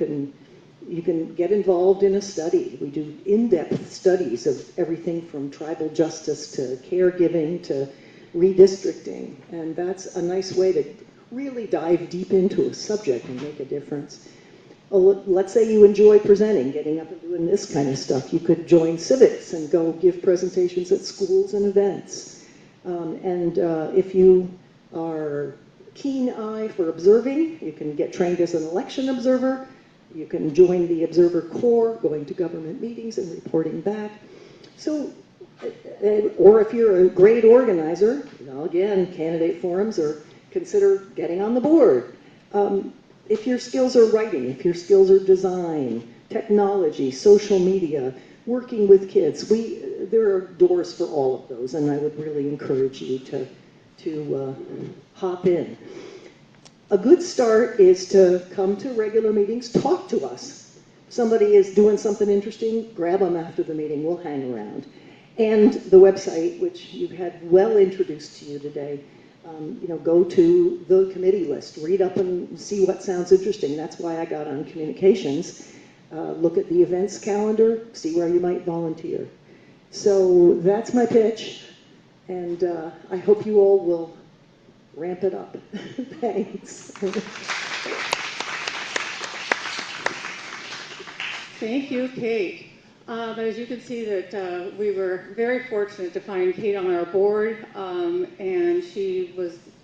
[SPEAKER 10] can get involved in a study. We do in-depth studies of everything from tribal justice to caregiving to redistricting, and that's a nice way to really dive deep into a subject and make a difference. let's say you enjoy presenting, getting up and doing this kind of stuff. You could join civics and go give presentations at schools and events. If you are keen eye for observing, you can get trained as an election observer. You can join the Observer Corps, going to government meetings and reporting back. So, or if you're a great organizer, again, candidate forums, or consider getting on the board. If your skills are writing, if your skills are design, technology, social media, working with kids, there are doors for all of those, and I would really encourage you to hop in. A good start is to come to regular meetings, talk to us. Somebody is doing something interesting, grab them after the meeting, we'll hang around. And the website, which you've had well introduced to you today, go to the committee list, read up and see what sounds interesting. That's why I got on communications. Look at the events calendar, see where you might volunteer. So that's my pitch, and I hope you all will ramp it up. Thanks.
[SPEAKER 1] Thank you, Kate. As you can see that we were very fortunate to find Kate on our board, and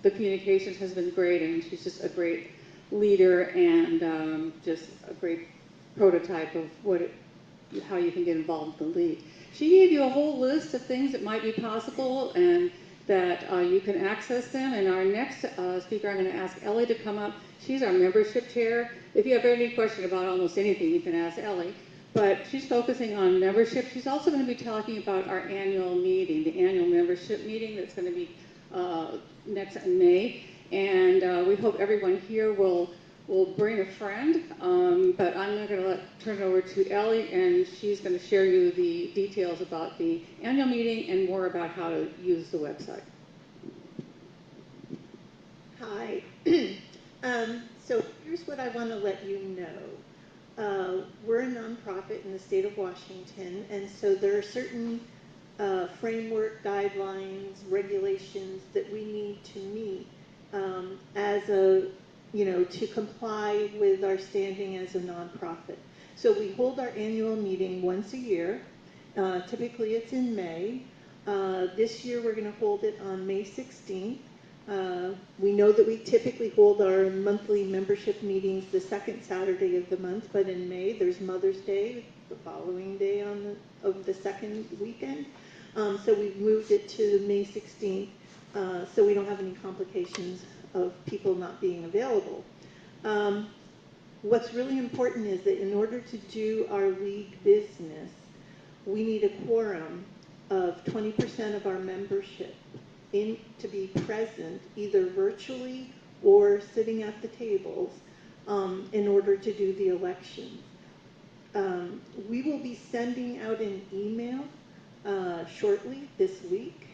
[SPEAKER 1] the communications has been great, and she's just a great leader and just a great prototype of how you can get involved in the league. She gave you a whole list of things that might be possible and that you can access them. And our next speaker, I'm going to ask Ellie to come up. She's our membership chair. If you have any question about almost anything, you can ask Ellie. But she's focusing on membership. She's also going to be talking about our annual meeting, the annual membership meeting that's going to be next in May. And we hope everyone here will bring a friend. But I'm going to turn it over to Ellie, and she's going to share you the details about the annual meeting and more about how to use the website.
[SPEAKER 13] Hi. So here's what I want to let you know. We're a nonprofit in the state of Washington, and so there are certain framework, guidelines, regulations that we need to meet to comply with our standing as a nonprofit. So we hold our annual meeting once a year. Typically it's in May. This year we're going to hold it on May 16th. We know that we typically hold our monthly membership meetings the second Saturday of the month, but in May there's Mother's Day, the following day of the second weekend. So we've moved it to May 16th so we don't have any complications of people not being available. What's really important is that in order to do our league business, we need a quorum of 20% of our membership to be present either virtually or sitting at the tables in order to do the election. We will be sending out an email shortly this week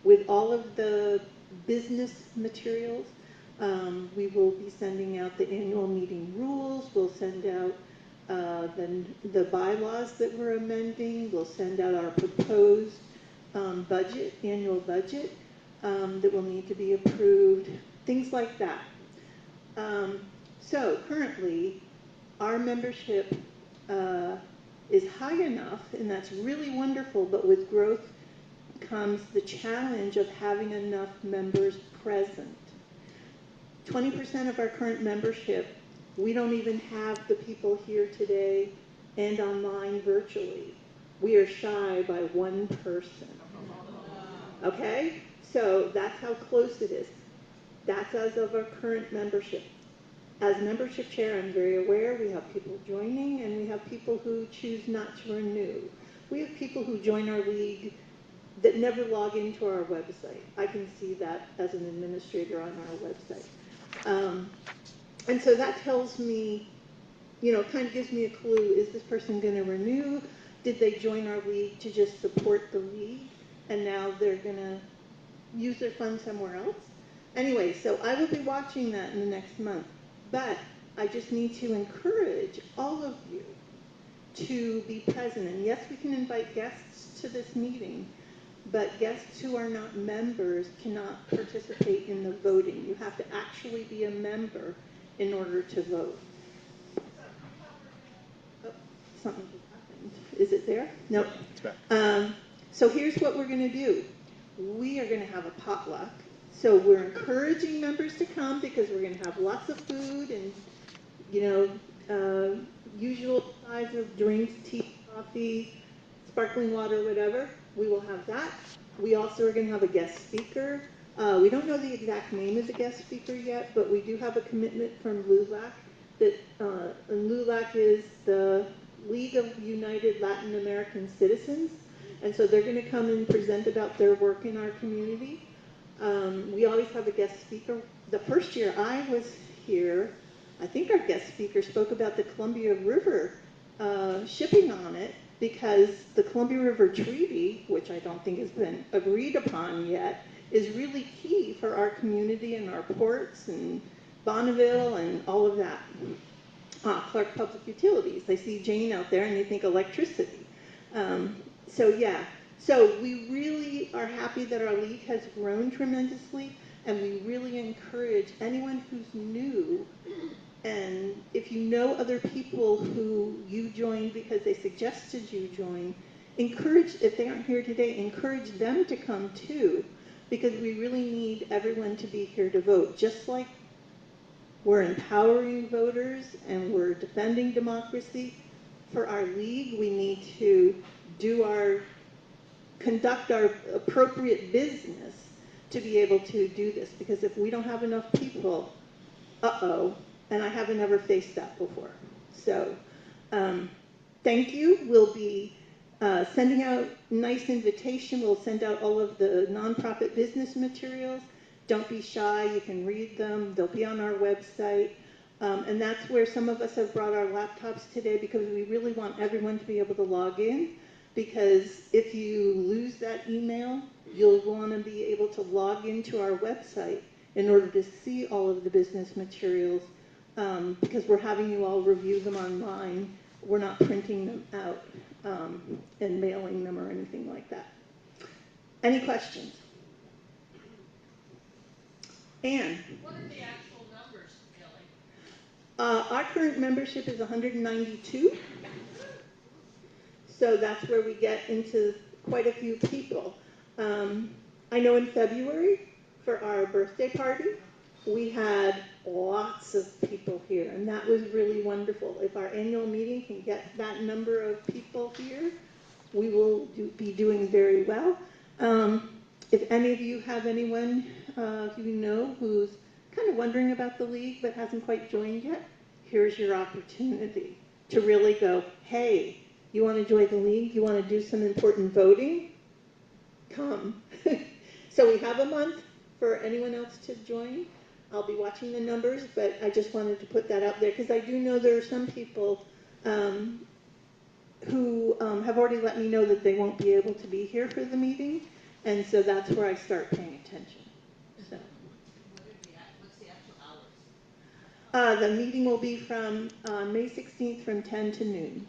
[SPEAKER 13] with all of the business materials. We will be sending out the annual meeting rules. We'll send out the bylaws that we're amending. We'll send out our proposed annual budget that will need to be approved, things like that. So currently, our membership is high enough, and that's really wonderful, but with growth comes the challenge of having enough members present. 20% of our current membership, we don't even have the people here today and online virtually. We are shy by one person. Okay? So that's how close it is. That's as of our current membership. As membership chair, I'm very aware we have people joining and we have people who choose not to renew. We have people who join our league that never log into our website. I can see that as an administrator on our website. And so that tells me, kind of gives me a clue, is this person going to renew? Did they join our league to just support the league? And now they're going to use their funds somewhere else? Anyway, so I will be watching that in the next month. But I just need to encourage all of you to be present. And yes, we can invite guests to this meeting, but guests who are not members cannot participate in the voting. You have to actually be a member in order to vote. something just happened. Is it there? No.
[SPEAKER 6] It's back.
[SPEAKER 13] So here's what we're going to do. We are going to have a potluck. So we're encouraging members to come because we're going to have lots of food and, usual size of drinks, tea, coffee, sparkling water, whatever. We will have that. We also are going to have a guest speaker. We don't know the exact name of the guest speaker yet, but we do have a commitment from LULAC. And LULAC is the League of United Latin American Citizens. And so they're going to come and present about their work in our community. We always have a guest speaker. The first year I was here, I think our guest speaker spoke about the Columbia River shipping on it, because the Columbia River Treaty, which I don't think has been agreed upon yet, is really key for our community and our ports and Bonneville and all of that. Clark Public Utilities. I see Jane out there and they think electricity. So we really are happy that our league has grown tremendously, and we really encourage anyone who's new, and if you know other people who you joined because they suggested you join, encourage, if they aren't here today, encourage them to come too, because we really need everyone to be here to vote. Just like we're empowering voters and we're defending democracy, for our league, we need to conduct our appropriate business to be able to do this, because if we don't have enough people, and I haven't ever faced that before. So thank you. We'll be sending out nice invitation. We'll send out all of the nonprofit business materials. Don't be shy. You can read them. They'll be on our website. And that's where some of us have brought our laptops today, because we really want everyone to be able to log in. Because if you lose that email, you'll want to be able to log into our website in order to see all of the business materials, because we're having you all review them online. We're not printing them out and mailing them or anything like that. Any questions? Anne?
[SPEAKER 9] What are the actual numbers, Kelly?
[SPEAKER 13] Our current membership is 192. So that's where we get into quite a few people. I know in February, for our birthday party, we had lots of people here, and that was really wonderful. If our annual meeting can get that number of people here, we will be doing very well. If any of you have anyone who you know who's kind of wondering about the league but hasn't quite joined yet, here's your opportunity to really go, hey, you want to join the league? You want to do some important voting? Come. So we have a month for anyone else to join. I'll be watching the numbers, but I just wanted to put that out there because I do know there are some people who have already let me know that they won't be able to be here for the meeting, and so that's where I start paying attention. So.
[SPEAKER 9] What's the actual hours?
[SPEAKER 13] The meeting will be from May 16th from 10 to noon.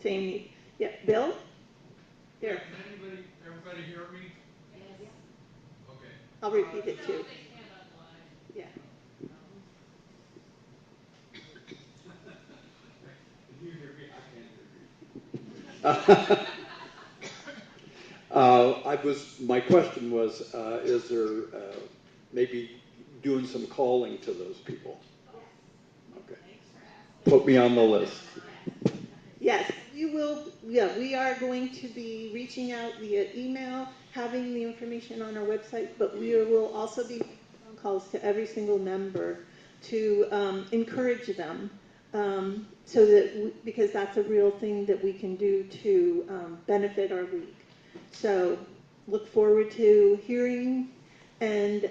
[SPEAKER 13] Same meeting. Yeah, Bill? Here.
[SPEAKER 14] Can everybody hear me?
[SPEAKER 9] Yes.
[SPEAKER 14] Okay.
[SPEAKER 13] I'll repeat it too. Yeah.
[SPEAKER 14] Can you hear me? I can't hear you. My question was, is there maybe doing some calling to those people? Okay. Put me on the list.
[SPEAKER 13] Yes, you will. Yeah, we are going to be reaching out via email, having the information on our website, but we will also be making phone calls to every single member to encourage them, so that because that's a real thing that we can do to benefit our league. So look forward to hearing, and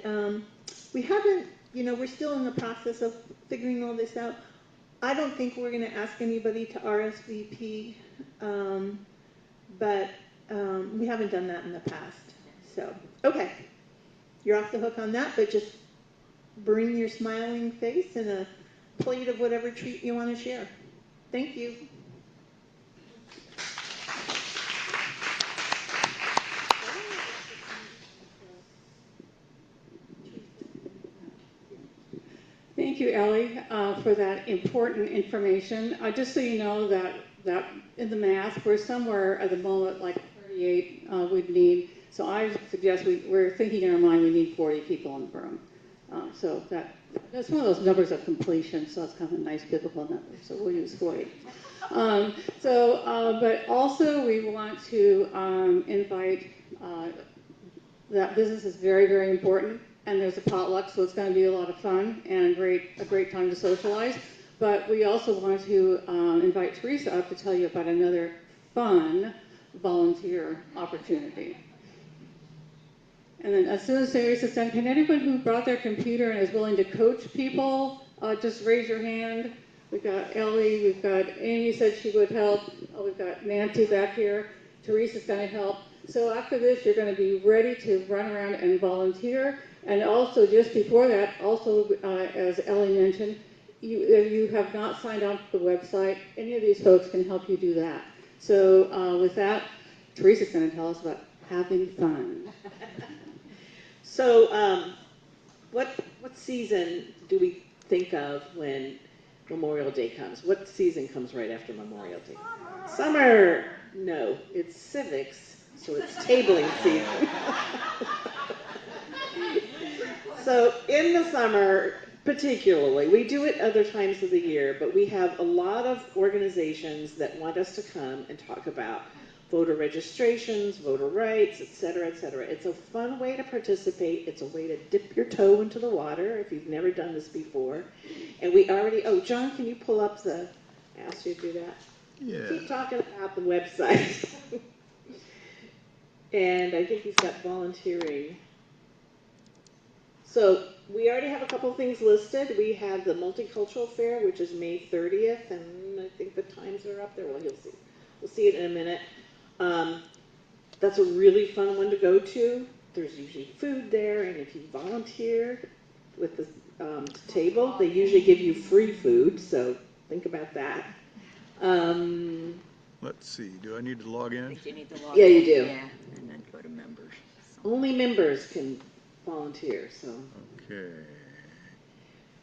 [SPEAKER 13] we haven't, we're still in the process of figuring all this out. I don't think we're going to ask anybody to RSVP, but we haven't done that in the past. So, okay, you're off the hook on that, but just bring your smiling face and a plate of whatever treat you want to share. Thank you.
[SPEAKER 1] Thank you, Ellie, for that important information. Just so you know that that in the math, we're somewhere at the moment like 38 we'd need. So I suggest we're thinking in our mind we need 40 people in the room. So that's one of those numbers of completion, so it's kind of a nice biblical number, so we'll use 40. But also we want to invite, that business is very, very important, and there's a potluck, so it's going to be a lot of fun and a great time to socialize. But we also want to invite Teresa up to tell you about another fun volunteer opportunity. And then as soon as Teresa's done, can anyone who brought their computer and is willing to coach people, just raise your hand. We've got Ellie, we've got Amy said she would help. We've got Nancy back here. Teresa's going to help. So after this, you're going to be ready to run around and volunteer. And also, just before that, also, as Ellie mentioned, if you have not signed on to the website, any of these folks can help you do that. So with that, Teresa's going to tell us about having fun.
[SPEAKER 15] So what season do we think of when Memorial Day comes? What season comes right after Memorial Day? Summer. No, it's civics, so it's tabling season. So in the summer, particularly, we do it other times of the year, but we have a lot of organizations that want us to come and talk about voter registrations, voter rights, et cetera, et cetera. It's a fun way to participate. It's a way to dip your toe into the water if you've never done this before. And we already, oh, John, can you pull up I asked you to do that.
[SPEAKER 6] Yeah.
[SPEAKER 15] Keep talking about the website. And I think he's got volunteering. So we already have a couple things listed. We have the Multicultural Fair, which is May 30th, and I think the times are up there. Well, you'll see. We'll see it in a minute. That's a really fun one to go to. There's usually food there, and if you volunteer with the table, they usually give you free food, so think about that.
[SPEAKER 6] Let's see, do I need to log in?
[SPEAKER 8] I think you need to log
[SPEAKER 15] Yeah,
[SPEAKER 8] in.
[SPEAKER 15] you do.
[SPEAKER 8] Yeah, and then go to members.
[SPEAKER 15] Only members can volunteer, so.
[SPEAKER 6] Okay.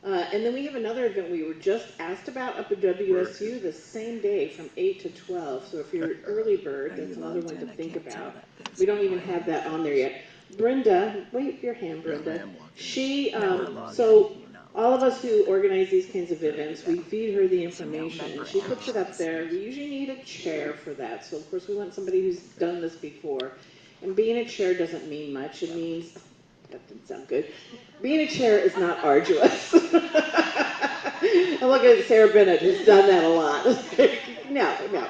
[SPEAKER 15] And then we have another event we were just asked about up at WSU the same day from 8 to 12. So if you're an early bird, that's another one to think about. We don't even have that on there yet. Brenda, wave your hand, Brenda. She, so all of us who organize these kinds of events, we feed her the information and she puts it up there. We usually need a chair for that. So of course we want somebody who's done this before. And being a chair doesn't mean much. It means, that didn't sound good. Being a chair is not arduous. I'm looking at Sarah Bennett, who's done that a lot. No.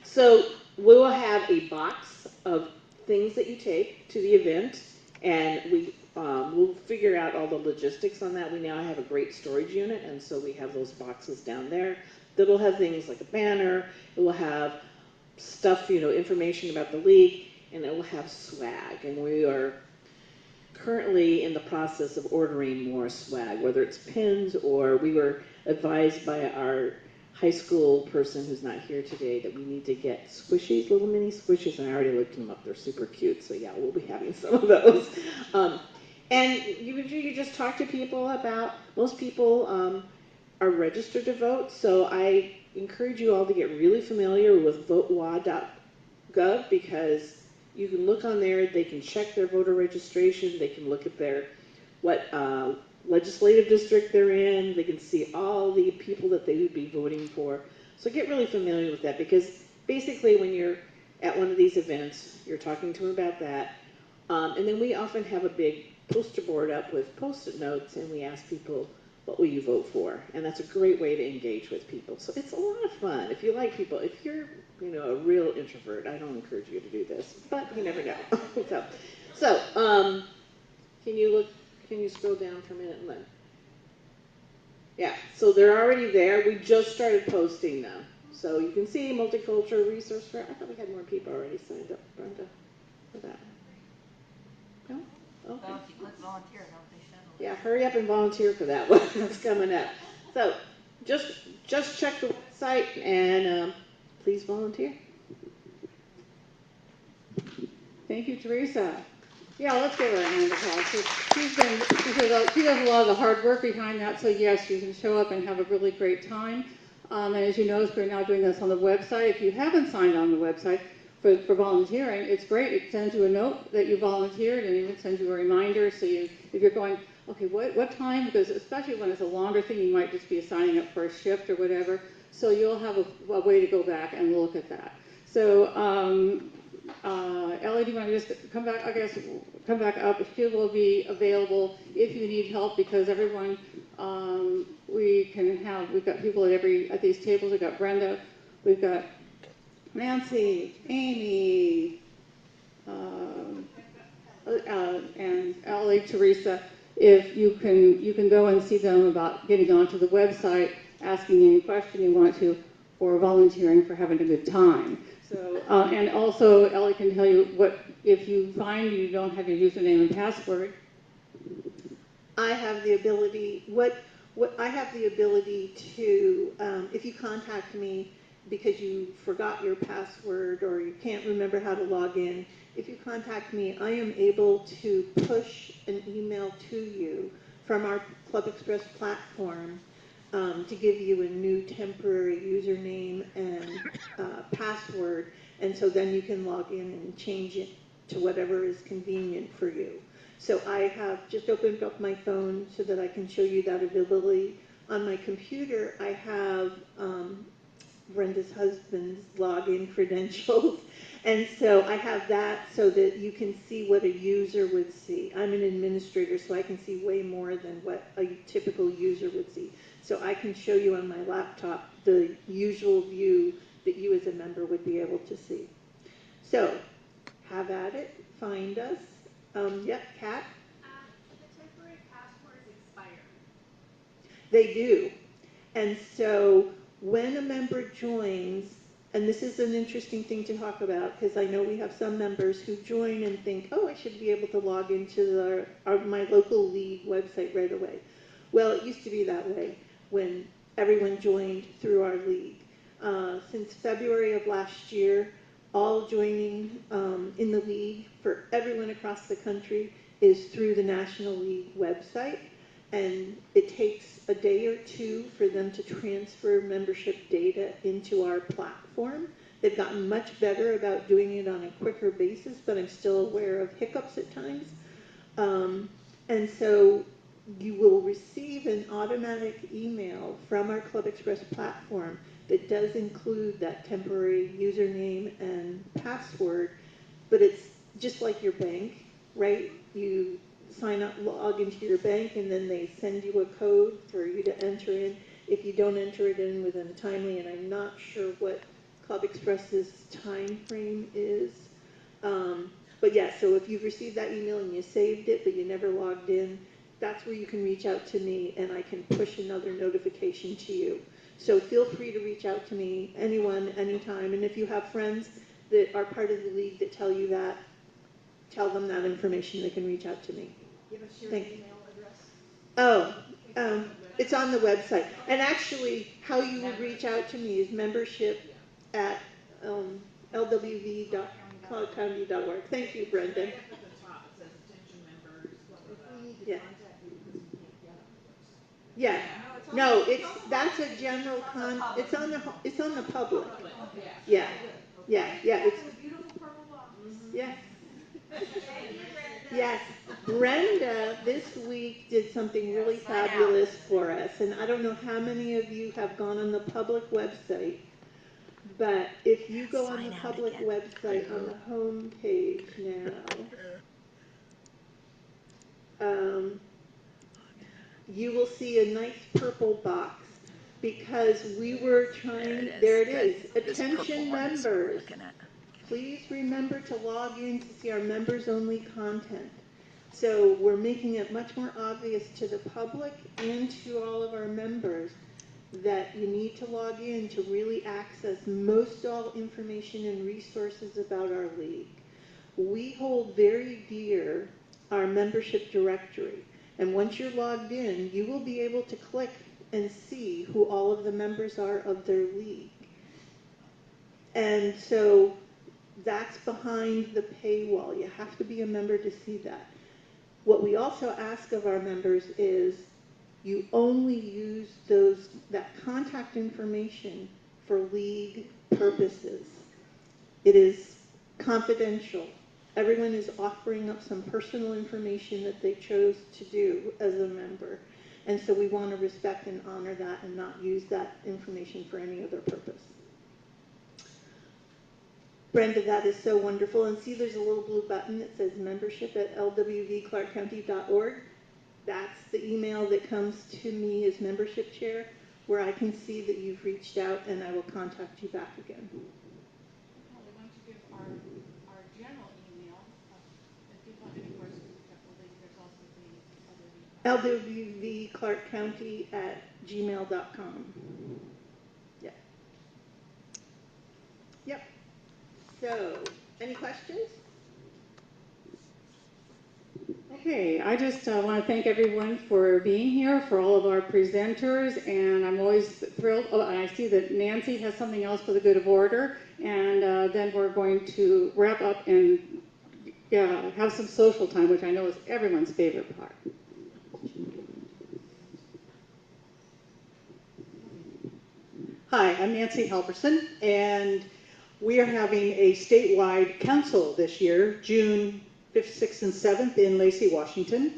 [SPEAKER 15] So we will have a box of things that you take to the event, and we'll figure out all the logistics on that. We now have a great storage unit, and so we have those boxes down there that'll have things like a banner. It will have stuff, information about the league, and it will have swag. And we are currently in the process of ordering more swag, whether it's pins or we were advised by our high school person who's not here today that we need to get squishies, little mini squishies, and I already looked them up. They're super cute, so yeah, we'll be having some of those. And you just talk to people about, most people are registered to vote, so I encourage you all to get really familiar with votewa.gov because you can look on there, they can check their voter registration, they can look at what legislative district they're in, they can see all the people that they would be voting for. So get really familiar with that because basically when you're at one of these events, you're talking to them about that. And then we often have a big poster board up with Post-it notes and we ask people, what will you vote for? And that's a great way to engage with people. So it's a lot of fun. If you like people, if you're a real introvert, I don't encourage you to do this, but you never know. Can you scroll down for a minute and look? Yeah, so they're already there. We just started posting them. So you can see Multicultural Resource Fair. I thought we had more people already signed up, Brenda, for that. No? Okay.
[SPEAKER 8] Well, if you click volunteer, don't they shuttle?
[SPEAKER 15] Yeah, hurry up and volunteer for that one. That's coming up. So just check the website and please volunteer.
[SPEAKER 1] Thank you, Teresa. Yeah, let's give her a hand of applause. She does a lot of the hard work behind that, so yes, you can show up and have a really great time. And as you notice, we're now doing this on the website. If you haven't signed on the website for volunteering, it's great. It sends you a note that you volunteered, and even sends you a reminder. So if you're going, okay, what time? Because especially when it's a longer thing, you might just be signing up for a shift or whatever. So you'll have a way to go back and look at that. So Ellie, do you want to just come back? I guess come back up. She will be available if you need help, because everyone we've got people at these tables. We've got Brenda, we've got Nancy, Amy, and Ellie, Teresa. If you can go and see them about getting onto the website, asking any question you want to, or volunteering for having a good time. So, and also Ellie can tell you what, if you find you don't have your username and password.
[SPEAKER 13] I have the ability, I have the ability to, if you contact me because you forgot your password or you can't remember how to log in, if you contact me, I am able to push an email to you from our Club Express platform to give you a new temporary username and password, and so then you can log in and change it to whatever is convenient for you. So I have just opened up my phone so that I can show you that ability. On my computer, I have Brenda's husband's login credentials, and so I have that so that you can see what a user would see. I'm an administrator, so I can see way more than what a typical user would see. So I can show you on my laptop the usual view that you as a member would be able to see. So, have at it, find us. Yep, Kat?
[SPEAKER 9] The temporary passwords expire.
[SPEAKER 13] They do. And so when a member joins, and this is an interesting thing to talk about, because I know we have some members who join and think, oh, I should be able to log into my local league website right away. Well, it used to be that way when everyone joined through our league. Since February of last year, all joining in the league for everyone across the country is through the National League website, and it takes a day or two for them to transfer membership data into our platform. They've gotten much better about doing it on a quicker basis, but I'm still aware of hiccups at times. And so you will receive an automatic email from our Club Express platform that does include that temporary username and password, but it's just like your bank, right? You sign up, log into your bank, and then they send you a code for you to enter in. If you don't enter it in within a timely, and I'm not sure what Club Express's time frame is, but yeah, so if you've received that email and you saved it, but you never logged in, that's where you can reach out to me, and I can push another notification to you. So feel free to reach out to me, anyone, anytime, and if you have friends that are part of the league that tell you that, tell them that information, they can reach out to me.
[SPEAKER 9] Give us your
[SPEAKER 13] Thank you.
[SPEAKER 9] email address.
[SPEAKER 13] Oh, it's on the website. And actually, how you would reach out to me is membership at lwv.cloudcounty.org. Thank you, Brendan.
[SPEAKER 9] Right up at the top, it says attention members, blah, blah, blah. If we need to
[SPEAKER 13] Yeah.
[SPEAKER 9] contact you because we can't get on the website.
[SPEAKER 13] Yeah.
[SPEAKER 9] No,
[SPEAKER 13] No, that's a general it's on the public.
[SPEAKER 9] Yeah.
[SPEAKER 13] Yeah. Yeah, it's,
[SPEAKER 9] A beautiful purple box.
[SPEAKER 13] yeah.
[SPEAKER 9] Thank you, Brenda.
[SPEAKER 13] Yes, Brenda this week did something really fabulous for us, and I don't know how many of you have gone on the public website, but if you go on the public website on the home page now, you will see a nice purple box because we were trying, there it is, attention members. Please remember to log in to see our members only content. So we're making it much more obvious to the public and to all of our members that you need to log in to really access most all information and resources about our league. We hold very dear our membership directory, and once you're logged in, you will be able to click and see who all of the members are of their league. And so that's behind the paywall. You have to be a member to see that. What we also ask of our members is you only use that contact information for league purposes. It is confidential. Everyone is offering up some personal information that they chose to do as a member. And so we want to respect and honor that and not use that information for any other purpose. Brenda, that is so wonderful. And see, there's a little blue button that says membership at lwvclarkcounty.org. That's the email that comes to me as membership chair, where I can see that you've reached out, and I will contact you back again.
[SPEAKER 9] Why don't you give our general email, if people have any questions, there's also the other
[SPEAKER 13] lwvclarkcounty@gmail.com. Yeah. Yep. So, any questions?
[SPEAKER 1] Okay, I just want to thank everyone for being here, for all of our presenters, and I'm always thrilled. Oh, and I see that Nancy has something else for the good of order, and then we're going to wrap up and have some social time, which I know is everyone's favorite part.
[SPEAKER 4] Hi, I'm Nancy Halverson, and we are having a statewide council this year, June 5th, 6th, and 7th in Lacey, Washington.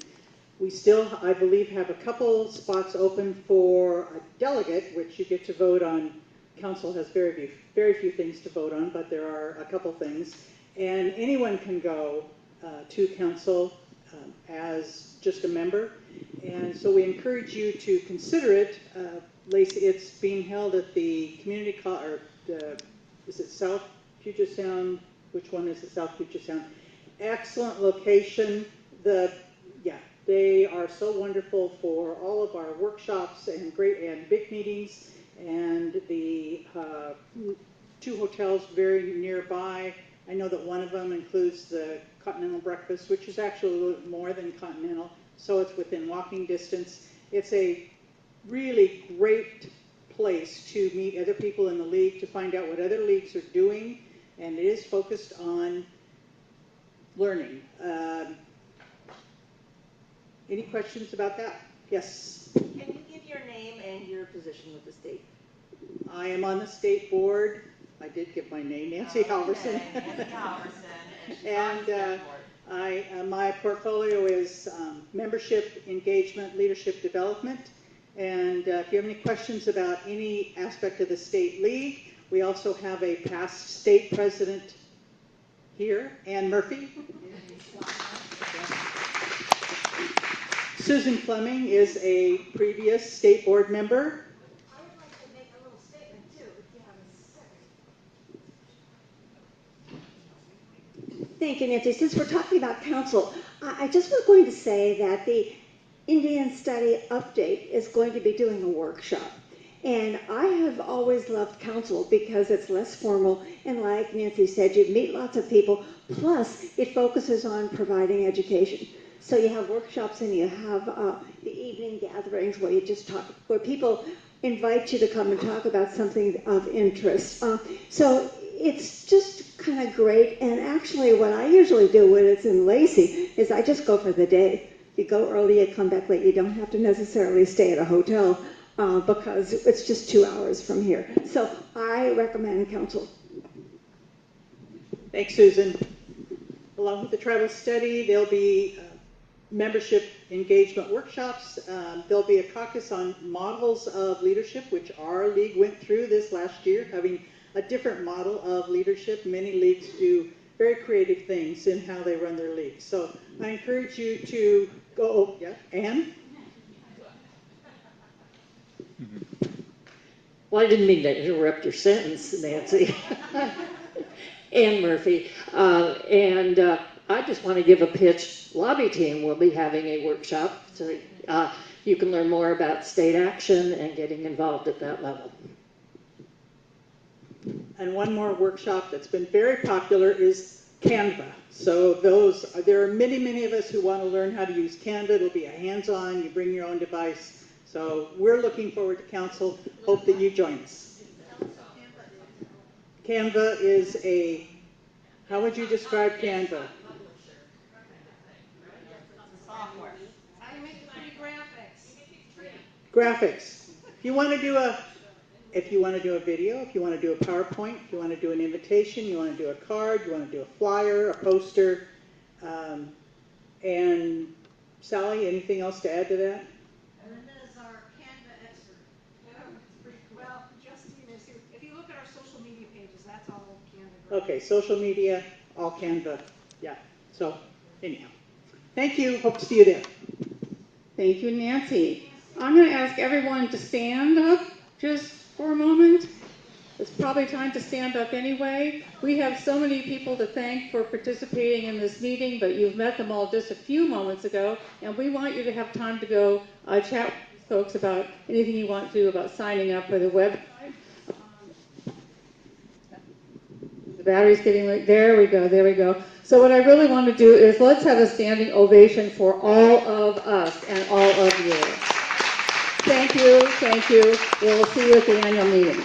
[SPEAKER 4] We still, I believe, have a couple spots open for a delegate, which you get to vote on. Council has very few things to vote on, but there are a couple things. And anyone can go to council as just a member. And so we encourage you to consider it. Lacey, it's being held at the community college, is it South Puget Sound? Which one is it? South Puget Sound. Excellent location. They are so wonderful for all of our workshops and big meetings, and the 2 hotels very nearby. I know that one of them includes the Continental Breakfast, which is actually a little bit more than continental, so it's within walking distance. It's a really great place to meet other people in the league, to find out what other leagues are doing, and it is focused on learning. Any questions about that? Yes?
[SPEAKER 16] Can you give your name and your position with the state?
[SPEAKER 4] I am on the state board. I did give my name, Nancy Halverson.
[SPEAKER 16] Nancy Halverson.
[SPEAKER 4] And my portfolio is membership, engagement, leadership development. And if you have any questions about any aspect of the state league, we also have a past state president here, Ann Murphy. Susan Fleming is a previous state board member.
[SPEAKER 16] I would like to make a little statement too, if you have a second.
[SPEAKER 17] Thank you, Nancy. Since we're talking about council, I just was going to say that the Indian Study Update is going to be doing a workshop. And I have always loved council because it's less formal, and like Nancy said, you meet lots of people, plus it focuses on providing education. So you have workshops and you have the evening gatherings where you just talk, where people invite you to come and talk about something of interest. So it's just kind of great, and actually what I usually do when it's in Lacey is I just go for the day. You go early, you come back late. You don't have to necessarily stay at a hotel because it's just 2 hours from here. So I recommend council.
[SPEAKER 4] Thanks, Susan. Along with the tribal study, there'll be membership engagement workshops. There'll be a caucus on models of leadership, which our league went through this last year, having a different model of leadership. Many leagues do very creative things in how they run their league. So I encourage you to go. Oh, yeah, Ann?
[SPEAKER 18] Well, I didn't mean to interrupt your sentence, Nancy. Ann Murphy. I just want to give a pitch. Lobby Team will be having a workshop, so you can learn more about state action and getting involved at that level.
[SPEAKER 4] And one more workshop that's been very popular is Canva. So there are many of us who want to learn how to use Canva. It'll be a hands-on, you bring your own device. So we're looking forward to council. Hope that you join us. Canva is how would you describe Canva?
[SPEAKER 9] software. How do you make the pretty graphics?
[SPEAKER 4] Graphics. If you want to do a video, if you want to do a PowerPoint, if you want to do an invitation, you want to do a card, you want to do a flyer, a poster, and Sally, anything else to add to that?
[SPEAKER 16] Linda is our Canva expert. Well, Justine is here. If you look at our social media pages, that's all Canva.
[SPEAKER 4] Okay, social media, all Canva. Yeah. So anyhow, thank you. Hope to see you there.
[SPEAKER 1] Thank you, Nancy. I'm going to ask everyone to stand up just for a moment. It's probably time to stand up anyway. We have so many people to thank for participating in this meeting, but you've met them all just a few moments ago, and we want you to have time to go chat with folks about anything you want to do about signing up for the website. The battery's getting late. There we go, there we go. So what I really want to do is let's have a standing ovation for all of us and all of you. Thank you, thank you. We'll see you at the annual meeting.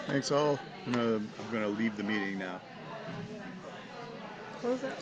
[SPEAKER 6] Thanks all. I'm gonna leave the meeting now.
[SPEAKER 12] Close it.